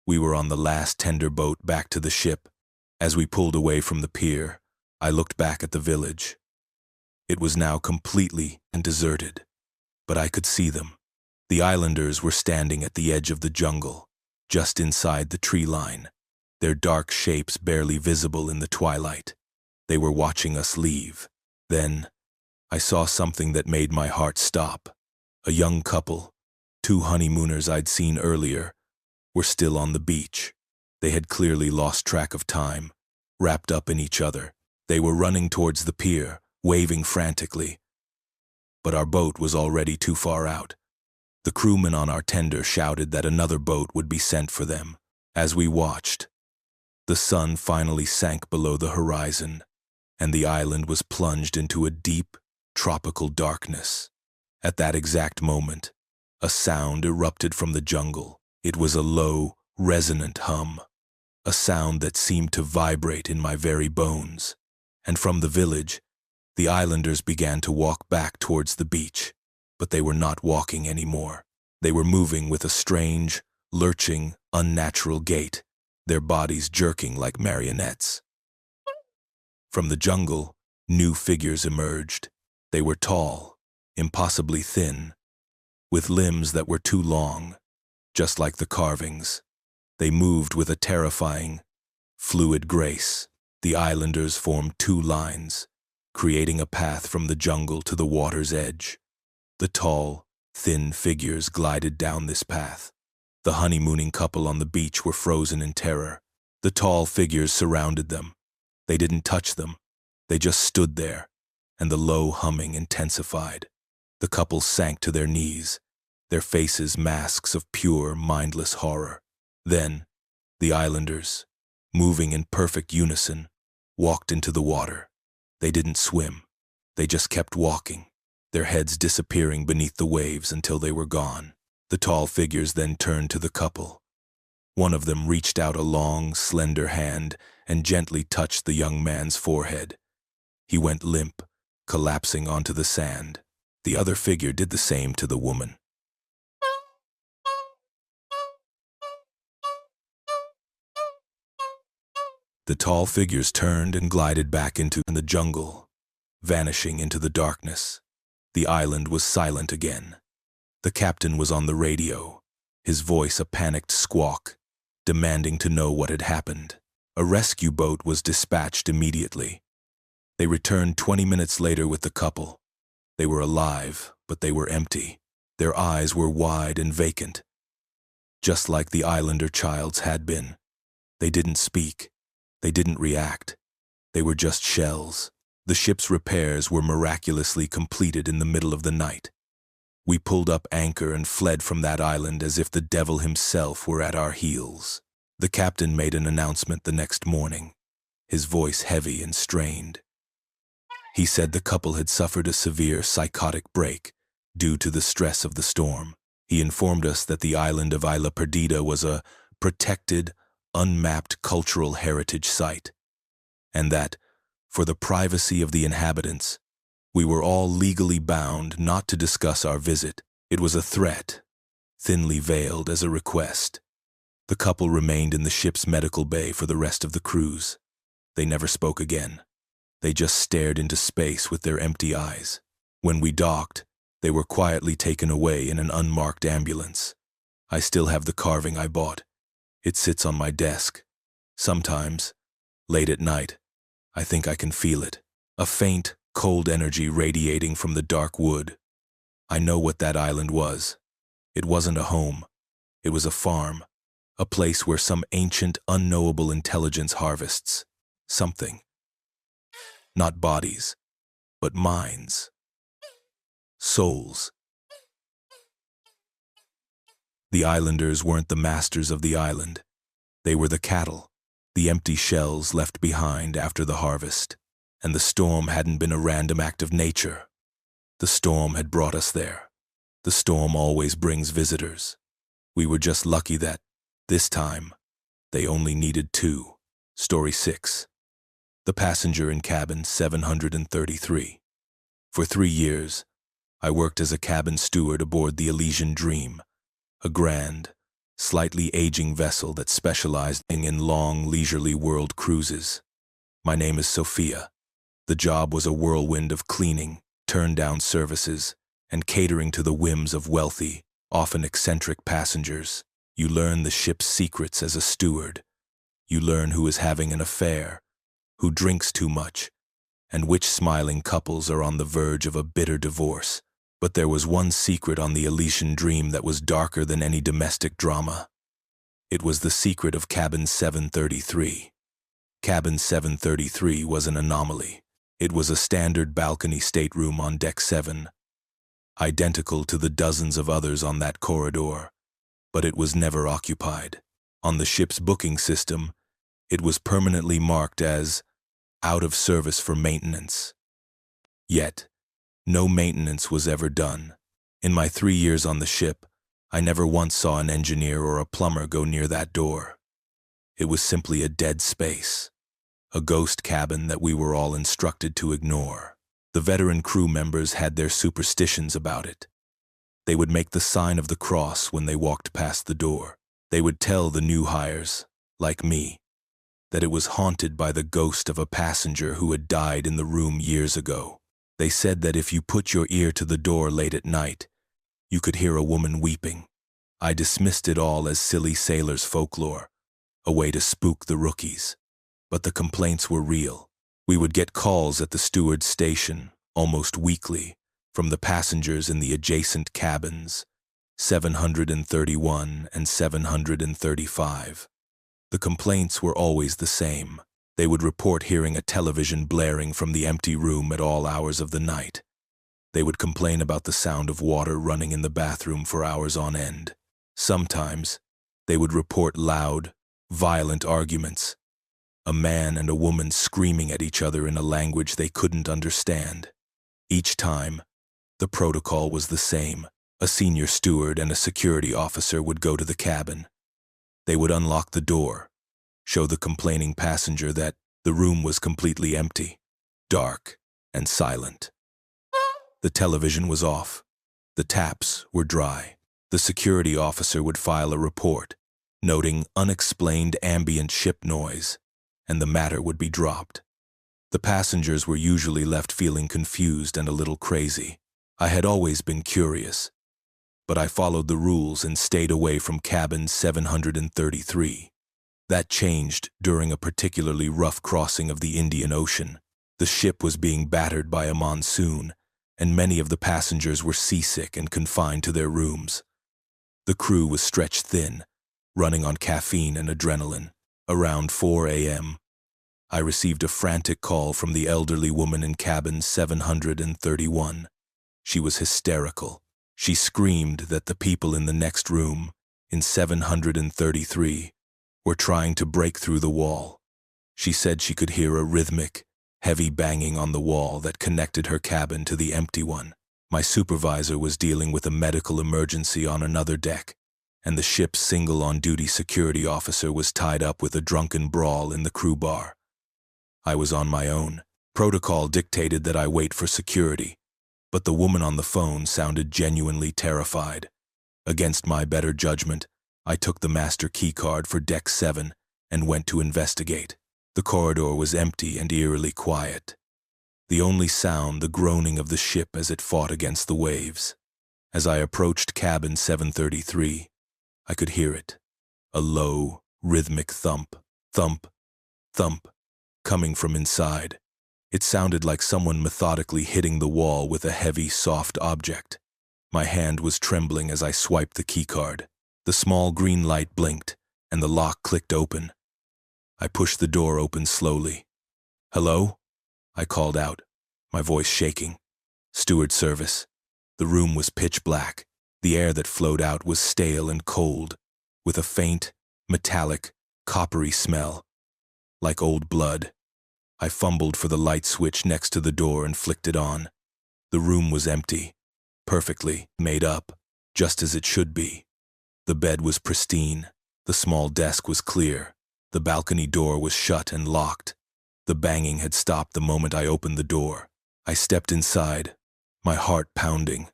We were on the last tender boat back to the ship. As we pulled away from the pier, I looked back at the village. It was now completely deserted, but I could see them. The islanders were standing at the edge of the jungle, just inside the tree line, their dark shapes barely visible in the twilight. They were watching us leave. Then, I saw something that made my heart stop. A young couple, two honeymooners I'd seen earlier, were still on the beach. They had clearly lost track of time, wrapped up in each other. They were running towards the pier, waving frantically. But our boat was already too far out. The crewman on our tender shouted that another boat would be sent for them. As we watched, the sun finally sank below the horizon, and the island was plunged into a deep, tropical darkness. At that exact moment, a sound erupted from the jungle. It was a low, resonant hum, a sound that seemed to vibrate in my very bones. And from the village, the islanders began to walk back towards the beach. But they were not walking anymore. They were moving with a strange, lurching, unnatural gait, their bodies jerking like marionettes. From the jungle, new figures emerged. They were tall, impossibly thin, with limbs that were too long, just like the carvings. They moved with a terrifying, fluid grace. The islanders formed two lines, creating a path from the jungle to the water's edge. The tall, thin figures glided down this path. The honeymooning couple on the beach were frozen in terror. The tall figures surrounded them. They didn't touch them. They just stood there, and the low humming intensified. The couple sank to their knees, their faces masks of pure, mindless horror. Then, the islanders, moving in perfect unison, walked into the water. They didn't swim. They just kept walking, their heads disappearing beneath the waves until they were gone. The tall figures then turned to the couple. One of them reached out a long, slender hand and gently touched the young man's forehead. He went limp, collapsing onto the sand. The other figure did the same to the woman. The tall figures turned and glided back into the jungle, vanishing into the darkness. The island was silent again. The captain was on the radio, his voice a panicked squawk, demanding to know what had happened. A rescue boat was dispatched immediately. They returned 20 minutes later with the couple. They were alive, but they were empty. Their eyes were wide and vacant, just like the islander child's had been. They didn't speak. They didn't react. They were just shells. The ship's repairs were miraculously completed in the middle of the night. We pulled up anchor and fled from that island as if the devil himself were at our heels. The captain made an announcement the next morning, his voice heavy and strained. He said the couple had suffered a severe psychotic break due to the stress of the storm. He informed us that the island of Isla Perdida was a protected, unmapped cultural heritage site, and that, for the privacy of the inhabitants, we were all legally bound not to discuss our visit. It was a threat, thinly veiled as a request. The couple remained in the ship's medical bay for the rest of the cruise. They never spoke again. They just stared into space with their empty eyes. When we docked, they were quietly taken away in an unmarked ambulance. I still have the carving I bought. It sits on my desk. Sometimes, late at night, I think I can feel it. A faint, cold energy radiating from the dark wood. I know what that island was. It wasn't a home. It was a farm. A place where some ancient, unknowable intelligence harvests something. Not bodies, but minds. Souls. The islanders weren't the masters of the island. They were the cattle, the empty shells left behind after the harvest. And the storm hadn't been a random act of nature. The storm had brought us there. The storm always brings visitors. We were just lucky that, this time, they only needed two. Story 6. The passenger in cabin 733. For 3 years, I worked as a cabin steward aboard the Elysian Dream, a grand, slightly aging vessel that specialized in long, leisurely world cruises. My name is Sophia. The job was a whirlwind of cleaning, turn-down services, and catering to the whims of wealthy, often eccentric passengers. You learn the ship's secrets as a steward. You learn who is having an affair, who drinks too much, and which smiling couples are on the verge of a bitter divorce. But there was one secret on the Elysian Dream that was darker than any domestic drama. It was the secret of cabin 733. Cabin 733 was an anomaly. It was a standard balcony stateroom on Deck 7, identical to the dozens of others on that corridor, but it was never occupied. On the ship's booking system, it was permanently marked as out of service for maintenance. Yet, no maintenance was ever done. In my 3 years on the ship, I never once saw an engineer or a plumber go near that door. It was simply a dead space, a ghost cabin that we were all instructed to ignore. The veteran crew members had their superstitions about it. They would make the sign of the cross when they walked past the door. They would tell the new hires, like me, that it was haunted by the ghost of a passenger who had died in the room years ago. They said that if you put your ear to the door late at night, you could hear a woman weeping. I dismissed it all as silly sailors' folklore, a way to spook the rookies. But the complaints were real. We would get calls at the steward's station, almost weekly, from the passengers in the adjacent cabins, 731 and 735. The complaints were always the same. They would report hearing a television blaring from the empty room at all hours of the night. They would complain about the sound of water running in the bathroom for hours on end. Sometimes, they would report loud, violent arguments, a man and a woman screaming at each other in a language they couldn't understand. Each time, the protocol was the same. A senior steward and a security officer would go to the cabin. They would unlock the door, show the complaining passenger that the room was completely empty, dark, and silent. The television was off. The taps were dry. The security officer would file a report, noting unexplained ambient ship noise, and the matter would be dropped. The passengers were usually left feeling confused and a little crazy. I had always been curious, but I followed the rules and stayed away from cabin 733. That changed during a particularly rough crossing of the Indian Ocean. The ship was being battered by a monsoon, and many of the passengers were seasick and confined to their rooms. The crew was stretched thin, running on caffeine and adrenaline. Around 4 a.m., I received a frantic call from the elderly woman in cabin 731. She was hysterical. She screamed that the people in the next room, in 733, were trying to break through the wall. She said she could hear a rhythmic, heavy banging on the wall that connected her cabin to the empty one. My supervisor was dealing with a medical emergency on another deck, and the ship's single on-duty security officer was tied up with a drunken brawl in the crew bar. I was on my own. Protocol dictated that I wait for security, but the woman on the phone sounded genuinely terrified. Against my better judgment, I took the master keycard for Deck 7 and went to investigate. The corridor was empty and eerily quiet. The only sound the groaning of the ship as it fought against the waves. As I approached cabin 733, I could hear it. A low, rhythmic thump, thump, thump, coming from inside. It sounded like someone methodically hitting the wall with a heavy, soft object. My hand was trembling as I swiped the keycard. The small green light blinked, and the lock clicked open. I pushed the door open slowly. "Hello?" I called out, my voice shaking. "Steward service." The room was pitch black. The air that flowed out was stale and cold, with a faint, metallic, coppery smell, like old blood. I fumbled for the light switch next to the door and flicked it on. The room was empty, perfectly made up, just as it should be. The bed was pristine. The small desk was clear. The balcony door was shut and locked. The banging had stopped the moment I opened the door. I stepped inside, my heart pounding.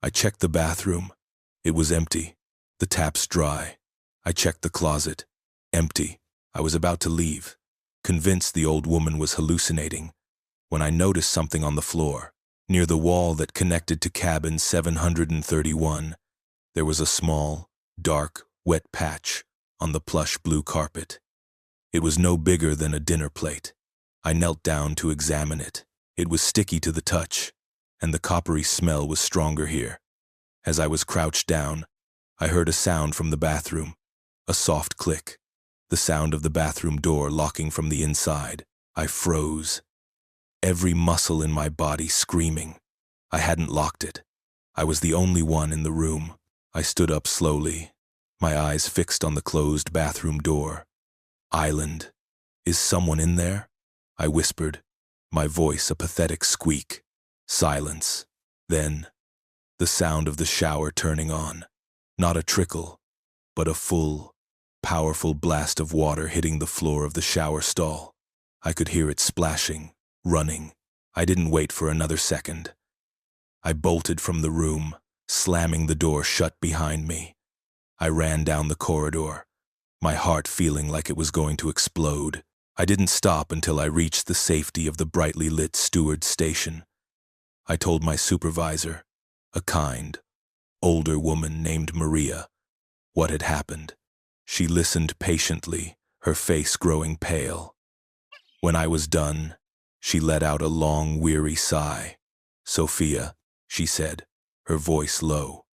I checked the bathroom. It was empty. The taps dry. I checked the closet. Empty. I was about to leave, convinced the old woman was hallucinating, when I noticed something on the floor. Near the wall that connected to cabin 731, there was a small, dark, wet patch on the plush blue carpet. It was no bigger than a dinner plate. I knelt down to examine it. It was sticky to the touch, and the coppery smell was stronger here. As I was crouched down, I heard a sound from the bathroom, a soft click. the sound of the bathroom door locking from the inside. I froze, every muscle in my body screaming. I hadn't locked it. I was the only one in the room. I stood up slowly, my eyes fixed on the closed bathroom door. "Island, is someone in there?" I whispered, my voice a pathetic squeak. Silence. Then, the sound of the shower turning on. Not a trickle, but a full, powerful blast of water hitting the floor of the shower stall. I could hear it splashing, running. I didn't wait for another second. I bolted from the room, slamming the door shut behind me. I ran down the corridor, my heart feeling like it was going to explode. I didn't stop until I reached the safety of the brightly lit steward's station. I told my supervisor, a kind, older woman named Maria, what had happened. She listened patiently, her face growing pale. When I was done, she let out a long, weary sigh. "Sophia," she said, her voice low,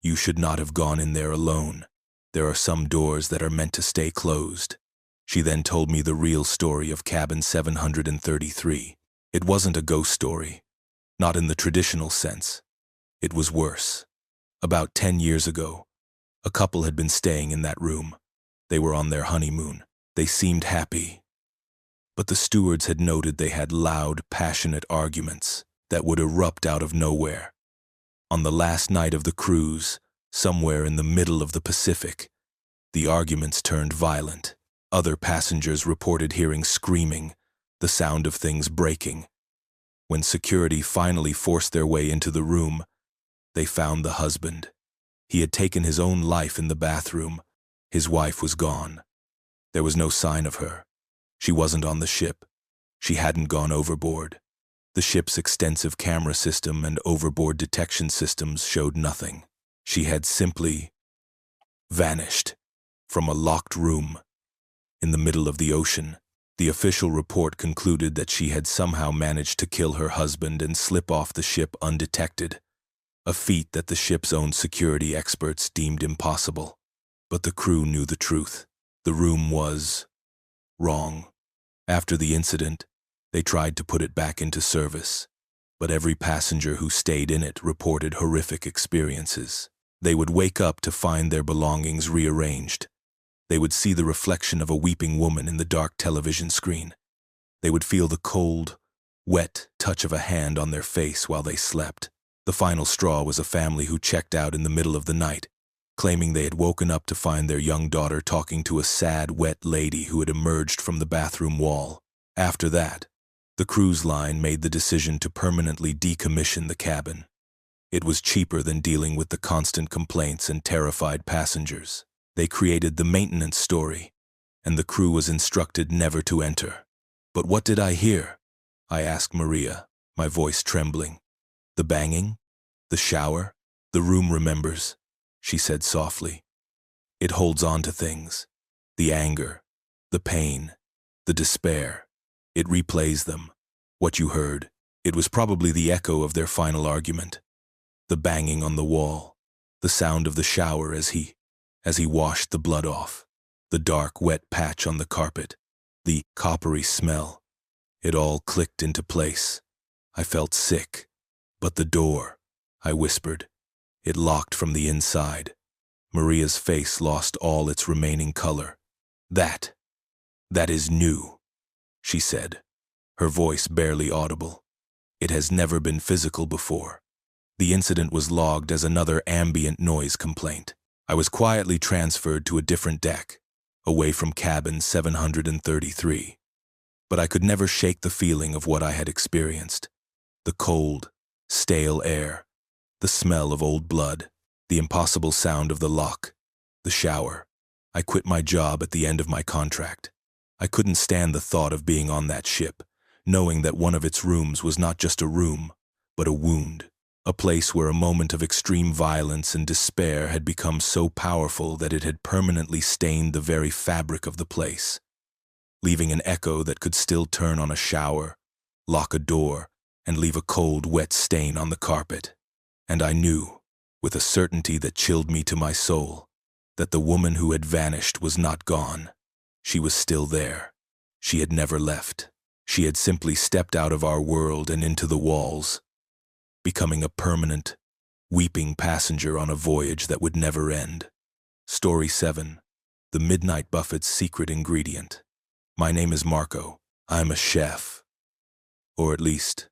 "you should not have gone in there alone. There are some doors that are meant to stay closed." She then told me the real story of cabin 733. It wasn't a ghost story, not in the traditional sense. It was worse. About 10 years ago, a couple had been staying in that room. They were on their honeymoon. They seemed happy. But the stewards had noted they had loud, passionate arguments that would erupt out of nowhere. On the last night of the cruise, somewhere in the middle of the Pacific, the arguments turned violent. Other passengers reported hearing screaming, the sound of things breaking. When security finally forced their way into the room, they found the husband. He had taken his own life in the bathroom. His wife was gone. There was no sign of her. She wasn't on the ship. She hadn't gone overboard. The ship's extensive camera system and overboard detection systems showed nothing. She had simply vanished from a locked room in the middle of the ocean. The official report concluded that she had somehow managed to kill her husband and slip off the ship undetected, a feat that the ship's own security experts deemed impossible. But the crew knew the truth. The room was wrong. After the incident, they tried to put it back into service, but every passenger who stayed in it reported horrific experiences. They would wake up to find their belongings rearranged. They would see the reflection of a weeping woman in the dark television screen. They would feel the cold, wet touch of a hand on their face while they slept. The final straw was a family who checked out in the middle of the night, claiming they had woken up to find their young daughter talking to a sad, wet lady who had emerged from the bathroom wall. After that, the cruise line made the decision to permanently decommission the cabin. It was cheaper than dealing with the constant complaints and terrified passengers. They created the maintenance story, and the crew was instructed never to enter. "But what did I hear?" I asked Maria, my voice trembling. "The banging? The shower? The room remembers," she said softly. "It holds on to things. The anger, the pain, the despair. It replays them. What you heard, it was probably the echo of their final argument. The banging on the wall, the sound of the shower as he washed the blood off, the dark, wet patch on the carpet, the coppery smell. It all clicked into place. I felt sick. But the door, I whispered. It locked from the inside. Maria's face lost all its remaining color. That is new," she said, her voice barely audible. "It has never been physical before." The incident was logged as another ambient noise complaint. I was quietly transferred to a different deck, away from cabin 733. But I could never shake the feeling of what I had experienced. The cold, stale air, the smell of old blood, the impossible sound of the lock, the shower. I quit my job at the end of my contract. I couldn't stand the thought of being on that ship, knowing that one of its rooms was not just a room, but a wound. A place where a moment of extreme violence and despair had become so powerful that it had permanently stained the very fabric of the place, leaving an echo that could still turn on a shower, lock a door, and leave a cold, wet stain on the carpet. And I knew, with a certainty that chilled me to my soul, that the woman who had vanished was not gone. She was still there. She had never left. She had simply stepped out of our world and into the walls, becoming a permanent, weeping passenger on a voyage that would never end. Story 7. The Midnight Buffet's Secret Ingredient. My name is Marco. I'm a chef. Or at least,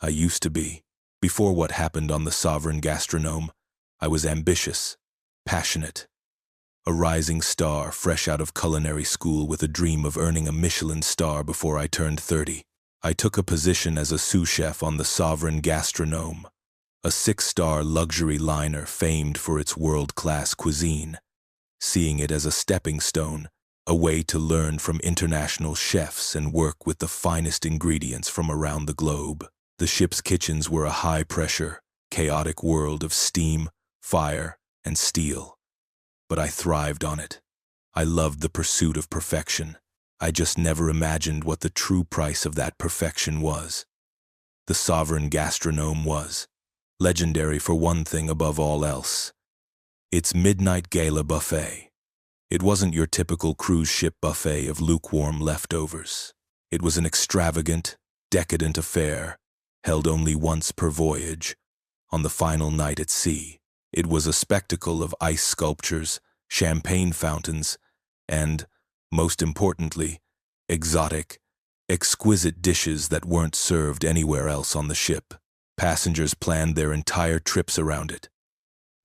I used to be. Before what happened on the Sovereign Gastronome, I was ambitious, passionate, a rising star fresh out of culinary school with a dream of earning a Michelin star before I turned 30. I took a position as a sous chef on the Sovereign Gastronome, a 6-star luxury liner famed for its world-class cuisine, seeing it as a stepping stone, a way to learn from international chefs and work with the finest ingredients from around the globe. The ship's kitchens were a high-pressure, chaotic world of steam, fire, and steel. But I thrived on it. I loved the pursuit of perfection. I just never imagined what the true price of that perfection was. The Sovereign Gastronome was legendary for one thing above all else: its midnight gala buffet. It wasn't your typical cruise ship buffet of lukewarm leftovers. It was an extravagant, decadent affair, held only once per voyage, on the final night at sea. It was a spectacle of ice sculptures, champagne fountains, and, most importantly, exotic, exquisite dishes that weren't served anywhere else on the ship. Passengers planned their entire trips around it.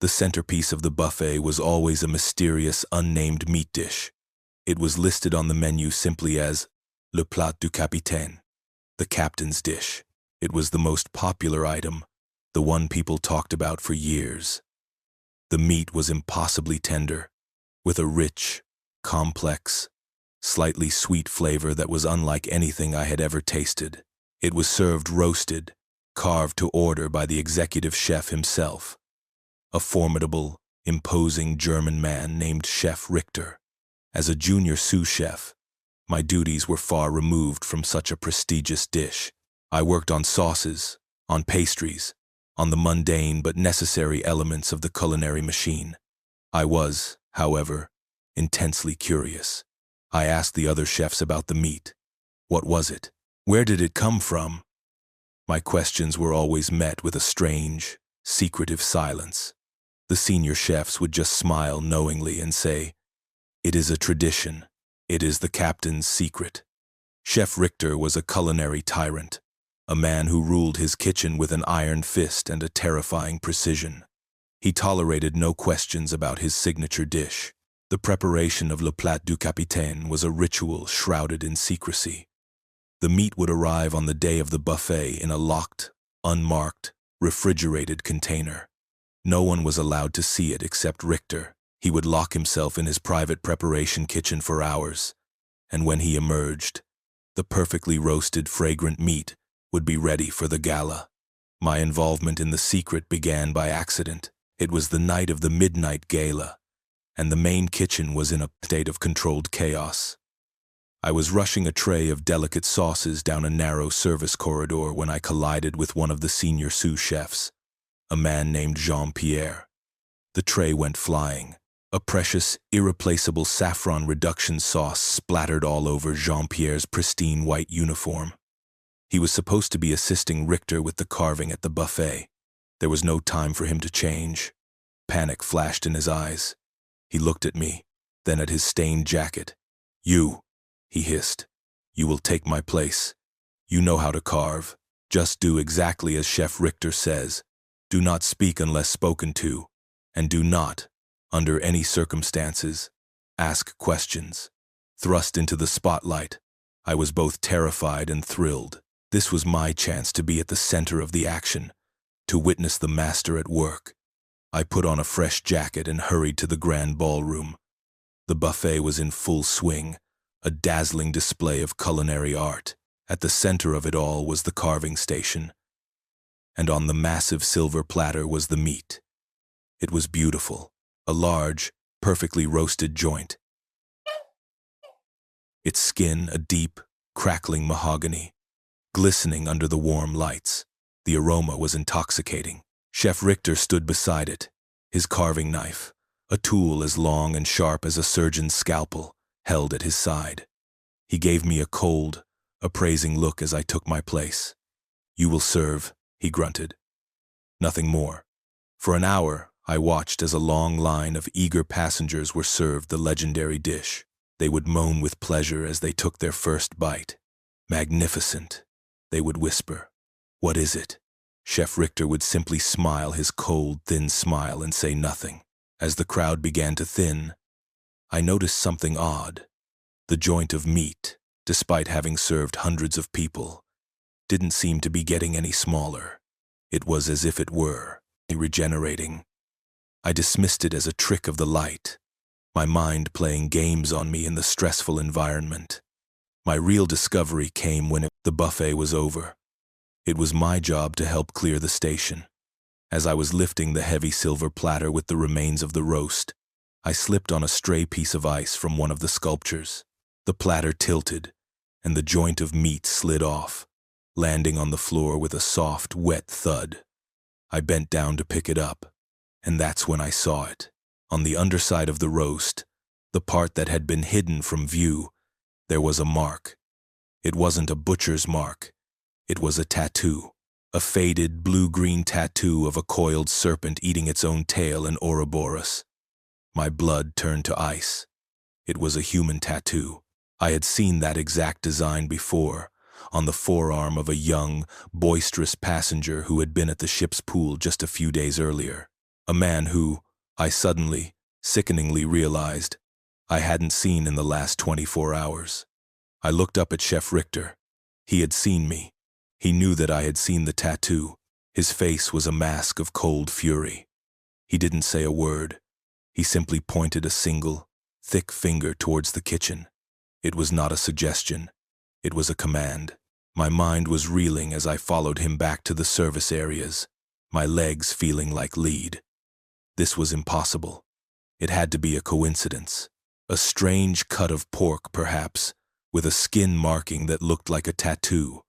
The centerpiece of the buffet was always a mysterious, unnamed meat dish. It was listed on the menu simply as le plat du capitaine, the captain's dish. It was the most popular item, the one people talked about for years. The meat was impossibly tender, with a rich, complex, slightly sweet flavor that was unlike anything I had ever tasted. It was served roasted, carved to order by the executive chef himself, a formidable, imposing German man named Chef Richter. As a junior sous chef, my duties were far removed from such a prestigious dish. I worked on sauces, on pastries, on the mundane but necessary elements of the culinary machine. I was, however, intensely curious. I asked the other chefs about the meat. What was it? Where did it come from? My questions were always met with a strange, secretive silence. The senior chefs would just smile knowingly and say, "It is a tradition. It is the captain's secret." Chef Richter was a culinary tyrant, a man who ruled his kitchen with an iron fist and a terrifying precision. He tolerated no questions about his signature dish. The preparation of le plat du capitaine was a ritual shrouded in secrecy. The meat would arrive on the day of the buffet in a locked, unmarked, refrigerated container. No one was allowed to see it except Richter. He would lock himself in his private preparation kitchen for hours, and when he emerged, the perfectly roasted, fragrant meat would be ready for the gala. My involvement in the secret began by accident. It was the night of the midnight gala, and the main kitchen was in a state of controlled chaos. I was rushing a tray of delicate sauces down a narrow service corridor when I collided with one of the senior sous chefs, a man named Jean-Pierre. The tray went flying. A precious, irreplaceable saffron reduction sauce splattered all over Jean-Pierre's pristine white uniform. He was supposed to be assisting Richter with the carving at the buffet. There was no time for him to change. Panic flashed in his eyes. He looked at me, then at his stained jacket. "You," he hissed, "you will take my place. You know how to carve. Just do exactly as Chef Richter says. Do not speak unless spoken to, and do not, under any circumstances, ask questions." Thrust into the spotlight, I was both terrified and thrilled. This was my chance to be at the center of the action, to witness the master at work. I put on a fresh jacket and hurried to the grand ballroom. The buffet was in full swing, a dazzling display of culinary art. At the center of it all was the carving station, and on the massive silver platter was the meat. It was beautiful, a large, perfectly roasted joint. Its skin a deep, crackling mahogany, glistening under the warm lights. The aroma was intoxicating. Chef Richter stood beside it, his carving knife, a tool as long and sharp as a surgeon's scalpel, held at his side. He gave me a cold, appraising look as I took my place. "You will serve," he grunted. Nothing more. For an hour, I watched as a long line of eager passengers were served the legendary dish. They would moan with pleasure as they took their first bite. "Magnificent," they would whisper. "What is it?" Chef Richter would simply smile his cold, thin smile and say nothing. As the crowd began to thin, I noticed something odd. The joint of meat, despite having served hundreds of people, didn't seem to be getting any smaller. It was as if it were regenerating. I dismissed it as a trick of the light, my mind playing games on me in the stressful environment. My real discovery came when the buffet was over. It was my job to help clear the station. As I was lifting the heavy silver platter with the remains of the roast, I slipped on a stray piece of ice from one of the sculptures. The platter tilted, and the joint of meat slid off, landing on the floor with a soft, wet thud. I bent down to pick it up, and that's when I saw it. On the underside of the roast, the part that had been hidden from view, there was a mark. It wasn't a butcher's mark. It was a tattoo. A faded, blue-green tattoo of a coiled serpent eating its own tail in Ouroboros. My blood turned to ice. It was a human tattoo. I had seen that exact design before, on the forearm of a young, boisterous passenger who had been at the ship's pool just a few days earlier. A man who, I suddenly, sickeningly realized, I hadn't seen in the last 24 hours. I looked up at Chef Richter. He had seen me. He knew that I had seen the tattoo. His face was a mask of cold fury. He didn't say a word. He simply pointed a single, thick finger towards the kitchen. It was not a suggestion. It was a command. My mind was reeling as I followed him back to the service areas, my legs feeling like lead. This was impossible. It had to be a coincidence. A strange cut of pork, perhaps, with a skin marking that looked like a tattoo.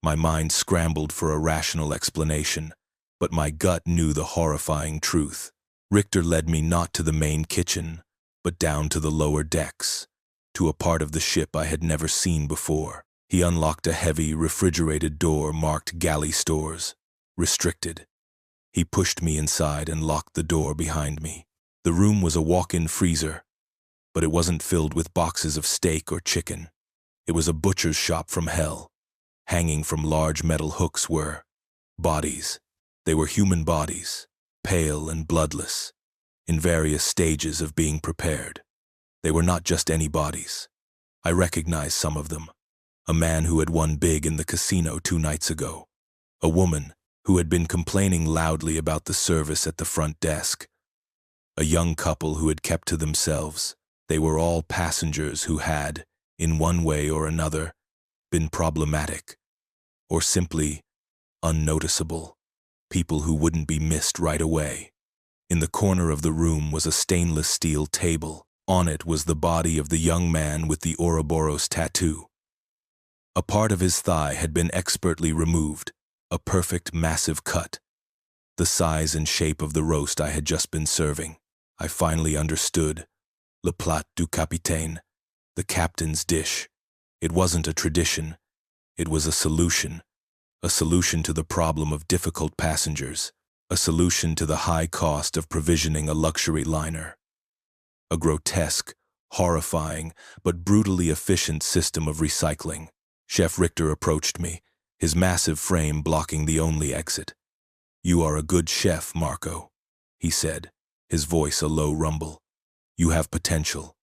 My mind scrambled for a rational explanation, but my gut knew the horrifying truth. Richter led me not to the main kitchen, but down to the lower decks, to a part of the ship I had never seen before. He unlocked a heavy, refrigerated door marked Galley Stores, restricted. He pushed me inside and locked the door behind me. The room was a walk-in freezer, but it wasn't filled with boxes of steak or chicken. It was a butcher's shop from hell. Hanging from large metal hooks were bodies. They were human bodies, pale and bloodless, in various stages of being prepared. They were not just any bodies. I recognized some of them. A man who had won big in the casino 2 nights ago. A woman who had been complaining loudly about the service at the front desk. A young couple who had kept to themselves. They were all passengers who had, in one way or another, been problematic, or simply unnoticeable. People who wouldn't be missed right away. In the corner of the room was a stainless steel table. On it was the body of the young man with the Ouroboros tattoo. A part of his thigh had been expertly removed, a perfect, massive cut. The size and shape of the roast I had just been serving. I finally understood. Le plat du capitaine, the captain's dish. It wasn't a tradition. It was a solution to the problem of difficult passengers, a solution to the high cost of provisioning a luxury liner. A grotesque, horrifying, but brutally efficient system of recycling. Chef Richter approached me, his massive frame blocking the only exit. "You are a good chef, Marco," he said, his voice a low rumble. "You have potential.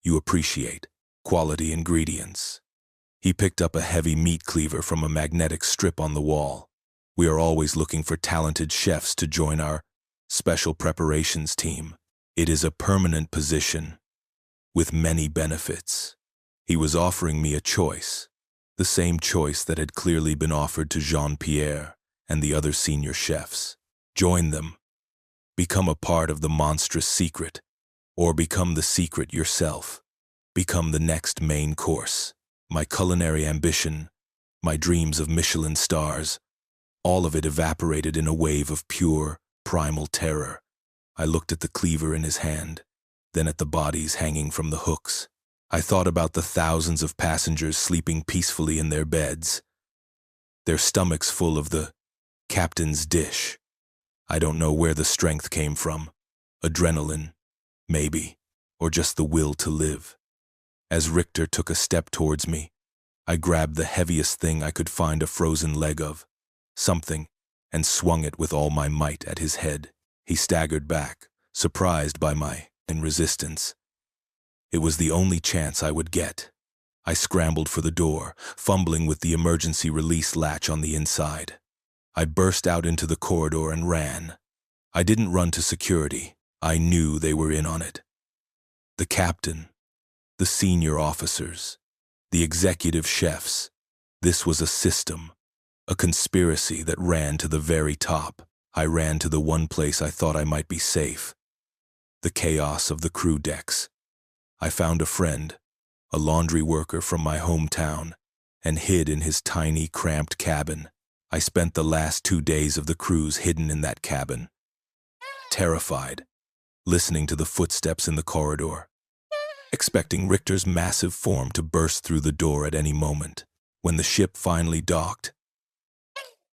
You appreciate quality ingredients." He picked up a heavy meat cleaver from a magnetic strip on the wall. "We are always looking for talented chefs to join our special preparations team. It is a permanent position with many benefits." He was offering me a choice, the same choice that had clearly been offered to Jean-Pierre and the other senior chefs. Join them. Become a part of the monstrous secret, or become the secret yourself. Become the next main course. My culinary ambition, my dreams of Michelin stars, all of it evaporated in a wave of pure, primal terror. I looked at the cleaver in his hand, then at the bodies hanging from the hooks. I thought about the thousands of passengers sleeping peacefully in their beds, their stomachs full of the captain's dish. I don't know where the strength came from. Adrenaline, maybe, or just the will to live. As Richter took a step towards me, I grabbed the heaviest thing I could find a frozen leg of, something, and swung it with all my might at his head. He staggered back, surprised by my resistance. It was the only chance I would get. I scrambled for the door, fumbling with the emergency release latch on the inside. I burst out into the corridor and ran. I didn't run to security. I knew they were in on it. The captain, the senior officers, the executive chefs. This was a system, a conspiracy that ran to the very top. I ran to the one place I thought I might be safe. The chaos of the crew decks. I found a friend, a laundry worker from my hometown, and hid in his tiny, cramped cabin. I spent the last 2 days of the cruise hidden in that cabin, terrified, listening to the footsteps in the corridor, expecting Richter's massive form to burst through the door at any moment. When the ship finally docked,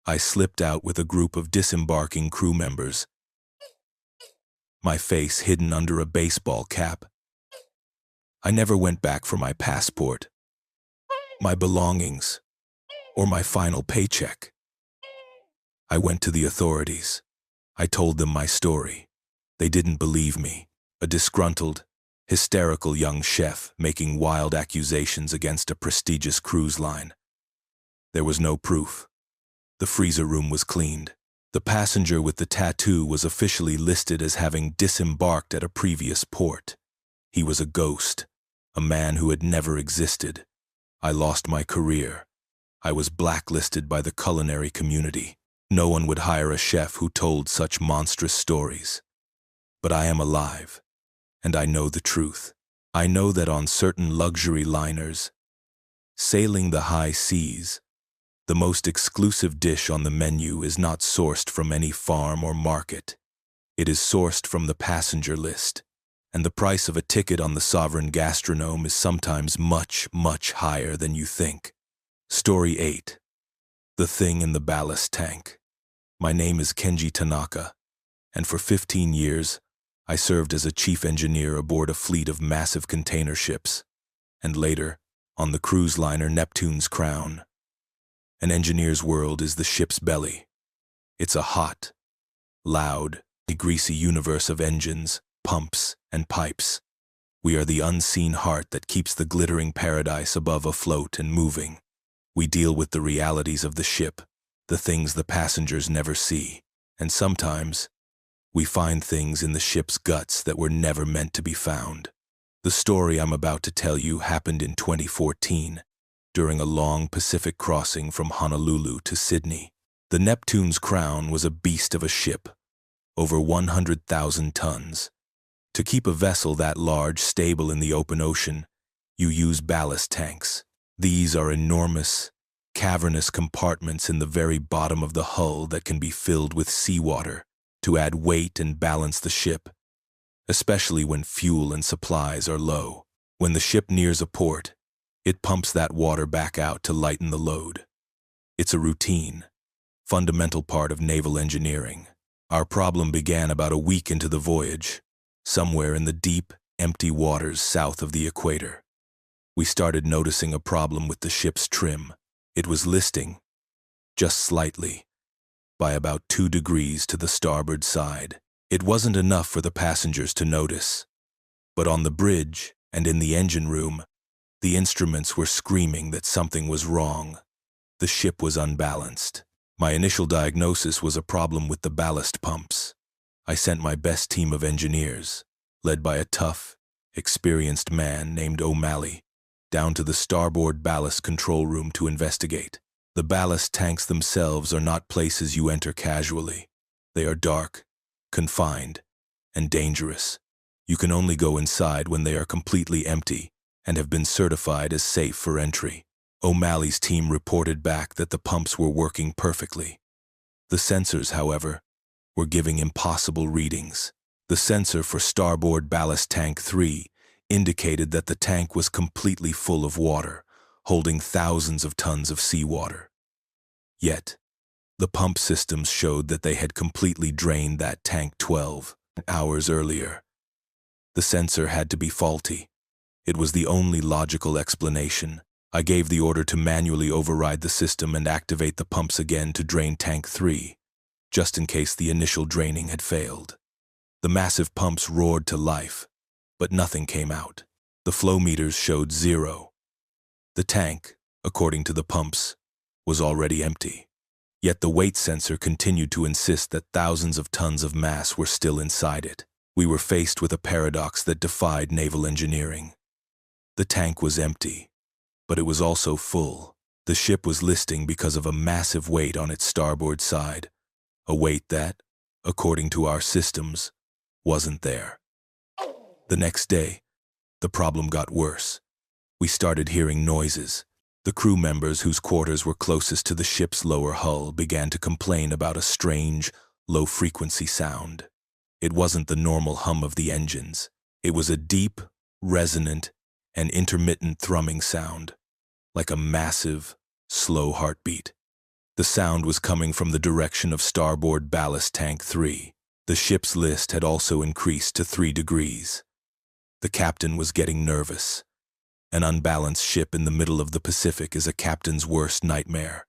I slipped out with a group of disembarking crew members, my face hidden under a baseball cap. I never went back for my passport, my belongings, or my final paycheck. I went to the authorities. I told them my story. They didn't believe me. A disgruntled, hysterical young chef making wild accusations against a prestigious cruise line. There was no proof. The freezer room was cleaned. The passenger with the tattoo was officially listed as having disembarked at a previous port. He was a ghost, a man who had never existed. I lost my career. I was blacklisted by the culinary community. No one would hire a chef who told such monstrous stories. But I am alive, and I know the truth. I know that on certain luxury liners, sailing the high seas, the most exclusive dish on the menu is not sourced from any farm or market. It is sourced from the passenger list, and the price of a ticket on the sovereign gastronome is sometimes much, much higher than you think. Story 8. The Thing in the Ballast Tank. My name is Kenji Tanaka, and for 15 years, I served as a chief engineer aboard a fleet of massive container ships, and later, on the cruise liner Neptune's Crown. An engineer's world is the ship's belly. It's a hot, loud, greasy universe of engines, pumps, and pipes. We are the unseen heart that keeps the glittering paradise above afloat and moving. We deal with the realities of the ship, the things the passengers never see, and sometimes we find things in the ship's guts that were never meant to be found. The story I'm about to tell you happened in 2014, during a long Pacific crossing from Honolulu to Sydney. The Neptune's Crown was a beast of a ship, over 100,000 tons. To keep a vessel that large stable in the open ocean, you use ballast tanks. These are enormous, cavernous compartments in the very bottom of the hull that can be filled with seawater to add weight and balance the ship, especially when fuel and supplies are low. When the ship nears a port, it pumps that water back out to lighten the load. It's a routine, fundamental part of naval engineering. Our problem began about a week into the voyage, somewhere in the deep, empty waters south of the equator. We started noticing a problem with the ship's trim. It was listing, just slightly, by about 2 degrees to the starboard side. It wasn't enough for the passengers to notice, but on the bridge and in the engine room, the instruments were screaming that something was wrong. The ship was unbalanced. My initial diagnosis was a problem with the ballast pumps. I sent my best team of engineers, led by a tough, experienced man named O'Malley, down to the starboard ballast control room to investigate. The ballast tanks themselves are not places you enter casually. They are dark, confined, and dangerous. You can only go inside when they are completely empty and have been certified as safe for entry. O'Malley's team reported back that the pumps were working perfectly. The sensors, however, were giving impossible readings. The sensor for starboard ballast tank 3 indicated that the tank was completely full of water, holding thousands of tons of seawater. Yet, the pump systems showed that they had completely drained that tank 12 hours earlier. The sensor had to be faulty. It was the only logical explanation. I gave the order to manually override the system and activate the pumps again to drain tank 3, just in case the initial draining had failed. The massive pumps roared to life, but nothing came out. The flow meters showed 0. The tank, according to the pumps, was already empty. Yet the weight sensor continued to insist that thousands of tons of mass were still inside it. We were faced with a paradox that defied naval engineering. The tank was empty, but it was also full. The ship was listing because of a massive weight on its starboard side, a weight that, according to our systems, wasn't there. The next day, the problem got worse. We started hearing noises. The crew members whose quarters were closest to the ship's lower hull began to complain about a strange, low-frequency sound. It wasn't the normal hum of the engines. It was a deep, resonant, and intermittent thrumming sound, like a massive, slow heartbeat. The sound was coming from the direction of starboard ballast tank 3. The ship's list had also increased to 3 degrees. The captain was getting nervous. An unbalanced ship in the middle of the Pacific is a captain's worst nightmare.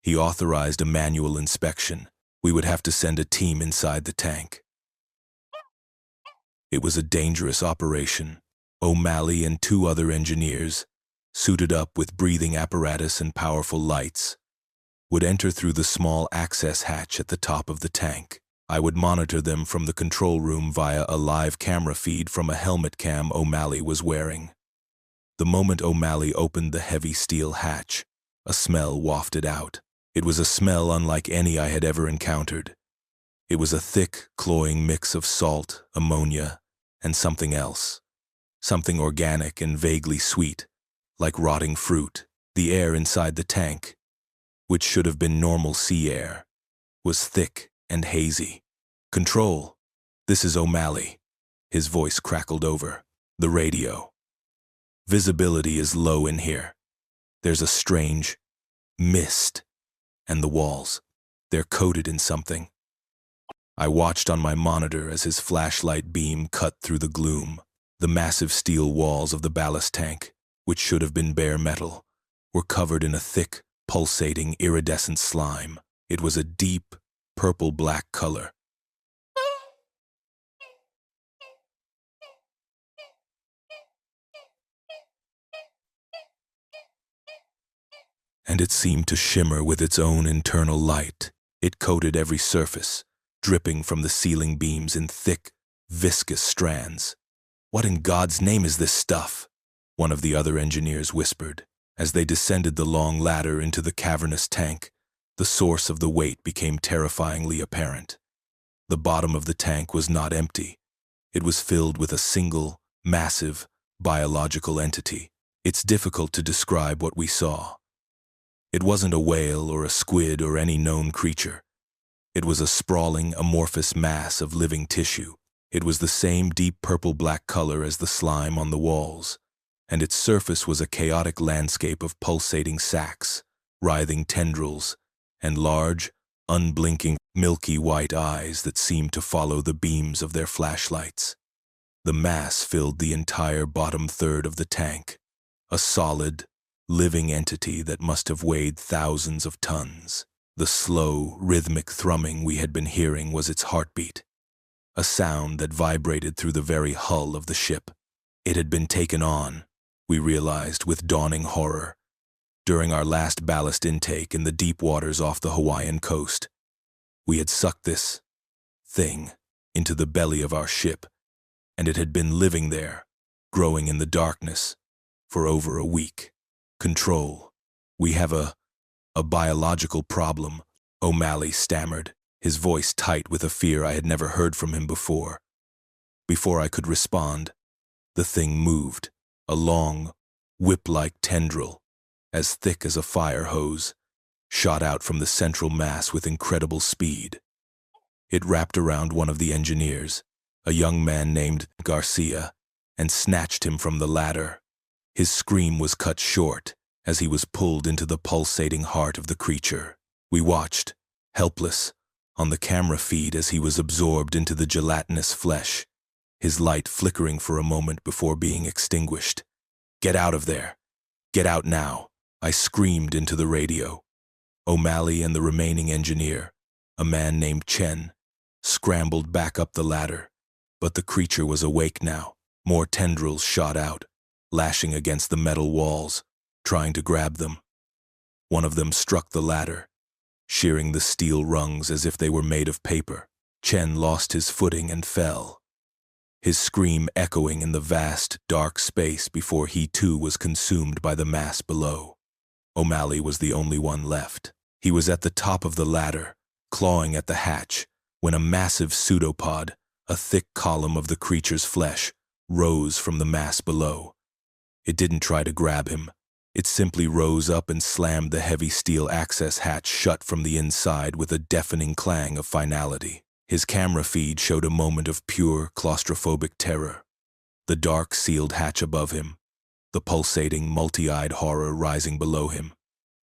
He authorized a manual inspection. We would have to send a team inside the tank. It was a dangerous operation. O'Malley and 2 other engineers, suited up with breathing apparatus and powerful lights, would enter through the small access hatch at the top of the tank. I would monitor them from the control room via a live camera feed from a helmet cam O'Malley was wearing. The moment O'Malley opened the heavy steel hatch, a smell wafted out. It was a smell unlike any I had ever encountered. It was a thick, cloying mix of salt, ammonia, and something else. Something organic and vaguely sweet, like rotting fruit. The air inside the tank, which should have been normal sea air, was thick and hazy. "Control, this is O'Malley." His voice crackled over the radio. "Visibility is low in here. There's a strange mist, and the walls, they're coated in something." I watched on my monitor as his flashlight beam cut through the gloom. The massive steel walls of the ballast tank, which should have been bare metal, were covered in a thick, pulsating, iridescent slime. It was a deep, purple-black color. And it seemed to shimmer with its own internal light. It coated every surface, dripping from the ceiling beams in thick, viscous strands. "What in God's name is this stuff?" one of the other engineers whispered. As they descended the long ladder into the cavernous tank, the source of the weight became terrifyingly apparent. The bottom of the tank was not empty. It was filled with a single, massive, biological entity. It's difficult to describe what we saw. It wasn't a whale or a squid or any known creature. It was a sprawling, amorphous mass of living tissue. It was the same deep purple-black color as the slime on the walls, and its surface was a chaotic landscape of pulsating sacs, writhing tendrils, and large, unblinking, milky white eyes that seemed to follow the beams of their flashlights. The mass filled the entire bottom third of the tank, a solid, living entity that must have weighed thousands of tons. The slow, rhythmic thrumming we had been hearing was its heartbeat, a sound that vibrated through the very hull of the ship. It had been taken on, we realized with dawning horror, during our last ballast intake in the deep waters off the Hawaiian coast. We had sucked this thing into the belly of our ship, and it had been living there, growing in the darkness, for over a week. "Control, we have a biological problem," O'Malley stammered, his voice tight with a fear I had never heard from him before. Before I could respond, the thing moved, a long, whip-like tendril, as thick as a fire hose, shot out from the central mass with incredible speed. It wrapped around one of the engineers, a young man named Garcia, and snatched him from the ladder. His scream was cut short as he was pulled into the pulsating heart of the creature. We watched, helpless, on the camera feed as he was absorbed into the gelatinous flesh, his light flickering for a moment before being extinguished. "Get out of there! Get out now!" I screamed into the radio. O'Malley and the remaining engineer, a man named Chen, scrambled back up the ladder, but the creature was awake now. More tendrils shot out, lashing against the metal walls, trying to grab them. One of them struck the ladder, shearing the steel rungs as if they were made of paper. Chen lost his footing and fell, his scream echoing in the vast, dark space before he too was consumed by the mass below. O'Malley was the only one left. He was at the top of the ladder, clawing at the hatch, when a massive pseudopod, a thick column of the creature's flesh, rose from the mass below. It didn't try to grab him. It simply rose up and slammed the heavy steel access hatch shut from the inside with a deafening clang of finality. His camera feed showed a moment of pure, claustrophobic terror. The dark, sealed hatch above him, the pulsating, multi-eyed horror rising below him.